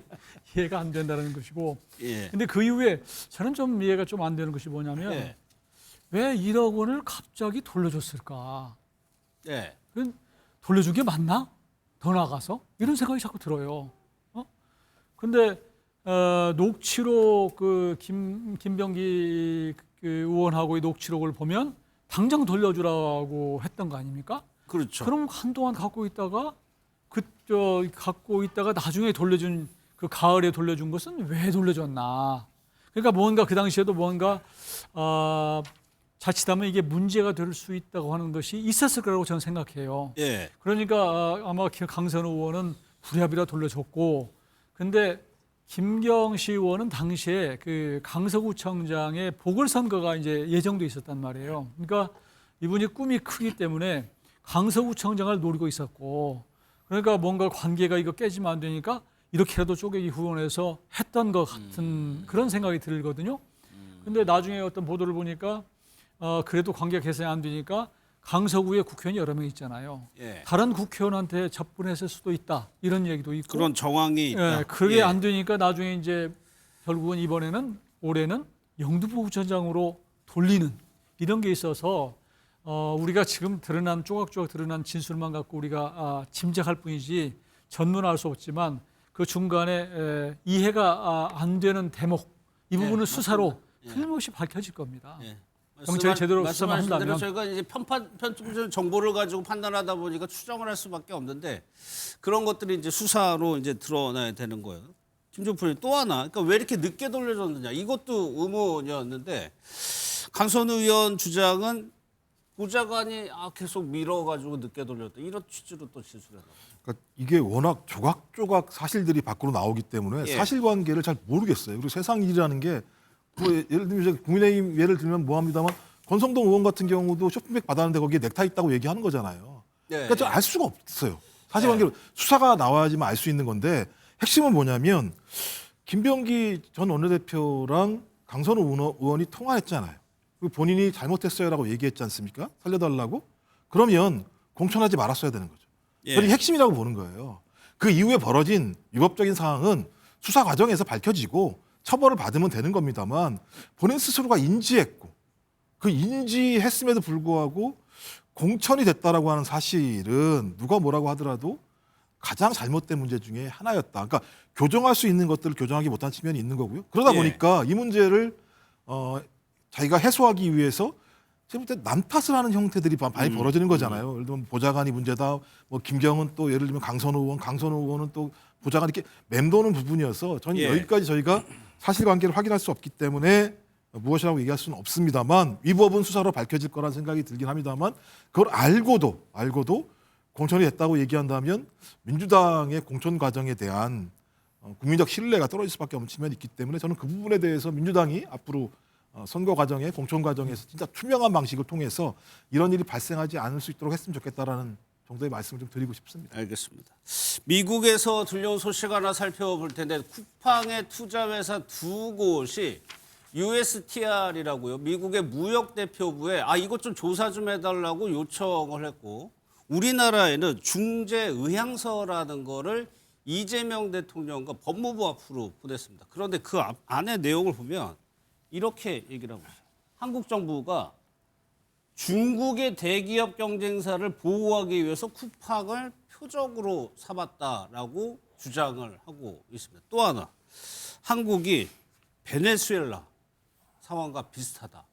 이해가 안 된다는 것이고. 근데 그 이후에 저는 좀 이해가 좀 안 되는 것이 뭐냐면 왜 1억 원을 갑자기 돌려줬을까? 돌려준 게 맞나? 더 나가서? 이런 생각이 자꾸 들어요. 근데 녹취록 김병기 의원하고의 녹취록을 보면 당장 돌려주라고 했던 거 아닙니까? 그렇죠. 그럼 한동안 갖고 있다가 나중에 돌려준 그 가을에 돌려준 것은 왜 돌려줬나? 그러니까 뭔가 그 당시에도 뭔가 자칫하면 이게 문제가 될 수 있다고 하는 것이 있었을 거라고 저는 생각해요. 그러니까 아마 강선우 의원은 부랴부랴 돌려줬고, 근데 김경시 의원은 당시에 그 강서구청장의 보궐선거가 이제 예정돼 있었단 말이에요. 그러니까 이분이 꿈이 크기 때문에 강서구청장을 노리고 있었고, 그러니까 뭔가 관계가 이거 깨지면 안 되니까 이렇게라도 쪼개기 후원해서 했던 것 같은 그런 생각이 들거든요. 근데 나중에 어떤 보도를 보니까 그래도 관계 개선이 안 되니까 강서구에 국회의원 여러 명 있잖아요. 예. 다른 국회의원한테 접근했을 수도 있다, 이런 얘기도 있고. 그런 정황이 있다. 예, 그게 예. 안 되니까 나중에 이제 결국은 올해는 영등포구청장으로 돌리는 이런 게 있어서 우리가 지금 조각조각 드러난 진술만 갖고 우리가 짐작할 뿐이지 전문할 수 없지만 그 중간에 이해가 안 되는 대목, 이 부분은 수사로 틀림없이 밝혀질 겁니다. 경찰이 제대로 수사만 말씀하신 대로 한다면. 저희가 이제 편집된 정보를 가지고 판단하다 보니까 추정을 할 수밖에 없는데 그런 것들이 이제 수사로 이제 드러나야 되는 거예요. 김종필 또 하나, 그러니까 왜 이렇게 늦게 돌려줬느냐, 이것도 의문이었는데 강선우 의원 주장은 보좌관이 계속 밀어가지고 늦게 돌렸다, 이런 취지로 또 진술해요. 그러니까 이게 워낙 조각조각 사실들이 밖으로 나오기 때문에 예. 사실관계를 잘 모르겠어요. 그리고 세상 일이라는 게 뭐 예를 들면 이제 국민의힘 예를 들면 뭐합니다만 권성동 의원 같은 경우도 쇼핑백 받았는데 거기에 넥타이 있다고 얘기하는 거잖아요. 네, 그러니까 알 수가 없어요. 사실관계로 수사가 나와야지만 알 수 있는 건데 핵심은 뭐냐면 김병기 전 원내대표랑 강선우 의원이 통화했잖아요. 그리고 본인이 잘못했어요라고 얘기했지 않습니까? 살려달라고? 그러면 공천하지 말았어야 되는 거죠. 예. 그게 핵심이라고 보는 거예요. 그 이후에 벌어진 위법적인 사항은 수사 과정에서 밝혀지고 처벌을 받으면 되는 겁니다만 본인 스스로가 인지했고 그 인지했음에도 불구하고 공천이 됐다라고 하는 사실은 누가 뭐라고 하더라도 가장 잘못된 문제 중에 하나였다. 그러니까 교정할 수 있는 것들을 교정하기 못한 측면이 있는 거고요. 그러다 보니까 이 문제를 자기가 해소하기 위해서 지금 남 탓을 하는 형태들이 많이 벌어지는 거잖아요. 예를 들면 보좌관이 문제다. 뭐 김경은 또 예를 들면 강선우 의원은 또 보좌관 이렇게 맴도는 부분이어서 저는 여기까지 저희가 사실관계를 확인할 수 없기 때문에 무엇이라고 얘기할 수는 없습니다만 위법은 수사로 밝혀질 거라는 생각이 들긴 합니다만 그걸 알고도 공천이 됐다고 얘기한다면 민주당의 공천 과정에 대한 국민적 신뢰가 떨어질 수밖에 없는 측면이 있기 때문에 저는 그 부분에 대해서 민주당이 앞으로 선거 과정에 공천 과정에서 진짜 투명한 방식을 통해서 이런 일이 발생하지 않을 수 있도록 했으면 좋겠다라는 정도의 말씀을 좀 드리고 싶습니다. 알겠습니다. 미국에서 들려온 소식 하나 살펴볼 텐데 쿠팡의 투자회사 두 곳이 USTR이라고요. 미국의 무역대표부에 이것 좀 조사 좀 해달라고 요청을 했고 우리나라에는 중재의향서라는 거를 이재명 대통령과 법무부 앞으로 보냈습니다. 그런데 그 안에 내용을 보면 이렇게 얘기를 하고 있어요. 한국 정부가 중국의 대기업 경쟁사를 보호하기 위해서 쿠팡을 표적으로 삼았다라고 주장을 하고 있습니다. 또 하나, 한국이 베네수엘라 상황과 비슷하다.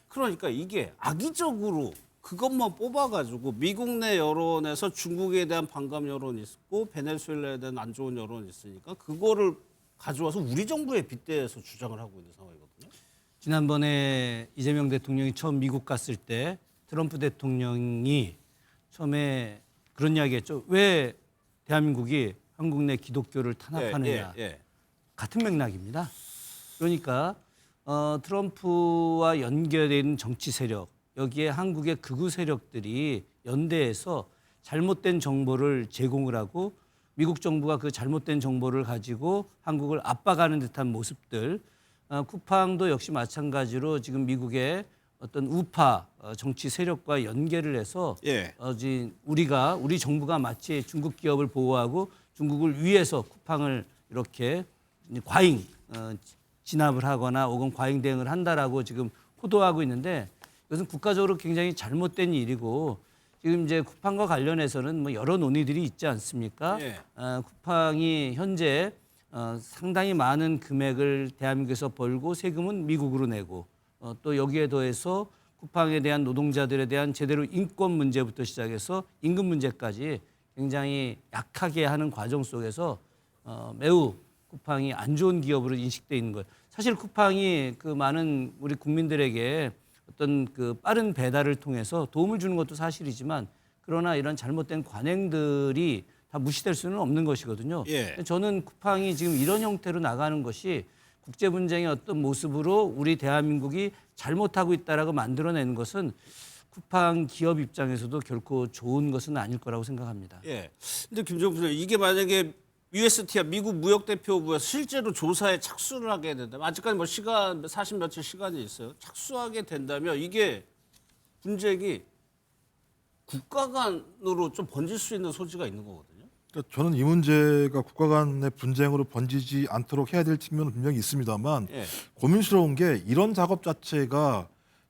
그러니까 이게 악의적으로 그것만 뽑아가지고 미국 내 여론에서 중국에 대한 반감 여론이 있고 베네수엘라에 대한 안 좋은 여론이 있으니까 그거를 가져와서 우리 정부에 빗대서 주장을 하고 있는 상황이거든요. 지난번에 이재명 대통령이 처음 미국 갔을 때 트럼프 대통령이 처음에 그런 이야기했죠. 왜 대한민국이 한국 내 기독교를 탄압하느냐. 같은 맥락입니다. 그러니까 트럼프와 연결된 정치 세력, 여기에 한국의 극우 세력들이 연대해서 잘못된 정보를 제공을 하고 미국 정부가 그 잘못된 정보를 가지고 한국을 압박하는 듯한 모습들, 쿠팡도 역시 마찬가지로 지금 미국의 어떤 우파 정치 세력과 연계를 해서 우리 정부가 마치 중국 기업을 보호하고 중국을 위해서 쿠팡을 이렇게 과잉 진압을 하거나 혹은 과잉 대응을 한다라고 지금 호도하고 있는데 이것은 국가적으로 굉장히 잘못된 일이고 지금 이제 쿠팡과 관련해서는 뭐 여러 논의들이 있지 않습니까? 쿠팡이 현재 상당히 많은 금액을 대한민국에서 벌고 세금은 미국으로 내고 또 여기에 더해서 쿠팡에 대한 노동자들에 대한 제대로 인권 문제부터 시작해서 임금 문제까지 굉장히 약하게 하는 과정 속에서 매우 쿠팡이 안 좋은 기업으로 인식돼 있는 거예요. 사실 쿠팡이 그 많은 우리 국민들에게 어떤 그 빠른 배달을 통해서 도움을 주는 것도 사실이지만 그러나 이런 잘못된 관행들이 다 무시될 수는 없는 것이거든요. 저는 쿠팡이 지금 이런 형태로 나가는 것이 국제 분쟁의 어떤 모습으로 우리 대한민국이 잘못하고 있다라고 만들어내는 것은 쿠팡 기업 입장에서도 결코 좋은 것은 아닐 거라고 생각합니다. 예. 근데 김정부 부장님, 이게 만약에 USTR 미국 무역대표부에서 실제로 조사에 착수를 하게 된다면, 아직까지 뭐 시간 40 며칠 시간이 있어요. 착수하게 된다면 이게 분쟁이 국가 간으로 좀 번질 수 있는 소지가 있는 거거든요. 그러니까 저는 이 문제가 국가 간의 분쟁으로 번지지 않도록 해야 될 측면은 분명히 있습니다만 예. 고민스러운 게 이런 작업 자체가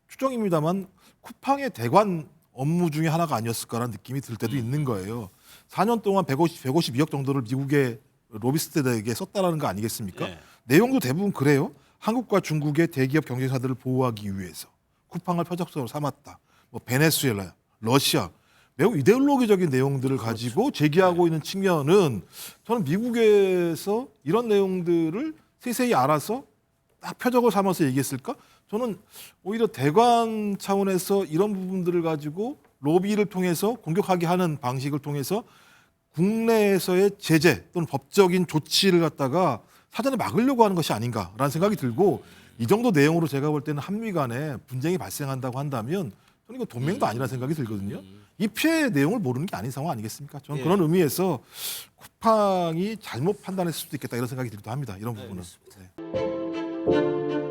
추정입니다만 쿠팡의 대관 업무 중에 하나가 아니었을까라는 느낌이 들 때도 있는 거예요. 4년 동안 152억 정도를 미국의 로비스트들에게 썼다라는 거 아니겠습니까? 예. 내용도 대부분 그래요. 한국과 중국의 대기업 경쟁사들을 보호하기 위해서 쿠팡을 표적성으로 삼았다. 뭐 베네수엘라, 러시아, 매우 이데올로기적인 내용들을 가지고 제기하고 있는 측면은 저는 미국에서 이런 내용들을 세세히 알아서 딱 표적을 삼아서 얘기했을까? 저는 오히려 대관 차원에서 이런 부분들을 가지고 로비를 통해서 공격하게 하는 방식을 통해서 국내에서의 제재 또는 법적인 조치를 갖다가 사전에 막으려고 하는 것이 아닌가라는 생각이 들고, 이 정도 내용으로 제가 볼 때는 한미 간에 분쟁이 발생한다고 한다면 저는 이거 동맹도 아니라는 생각이 들거든요. 이 피해 내용을 모르는 게 아닌 상황 아니겠습니까? 저는 예. 그런 의미에서 쿠팡이 잘못 판단했을 수도 있겠다 이런 생각이 들기도 합니다. 이런 부분은. 네.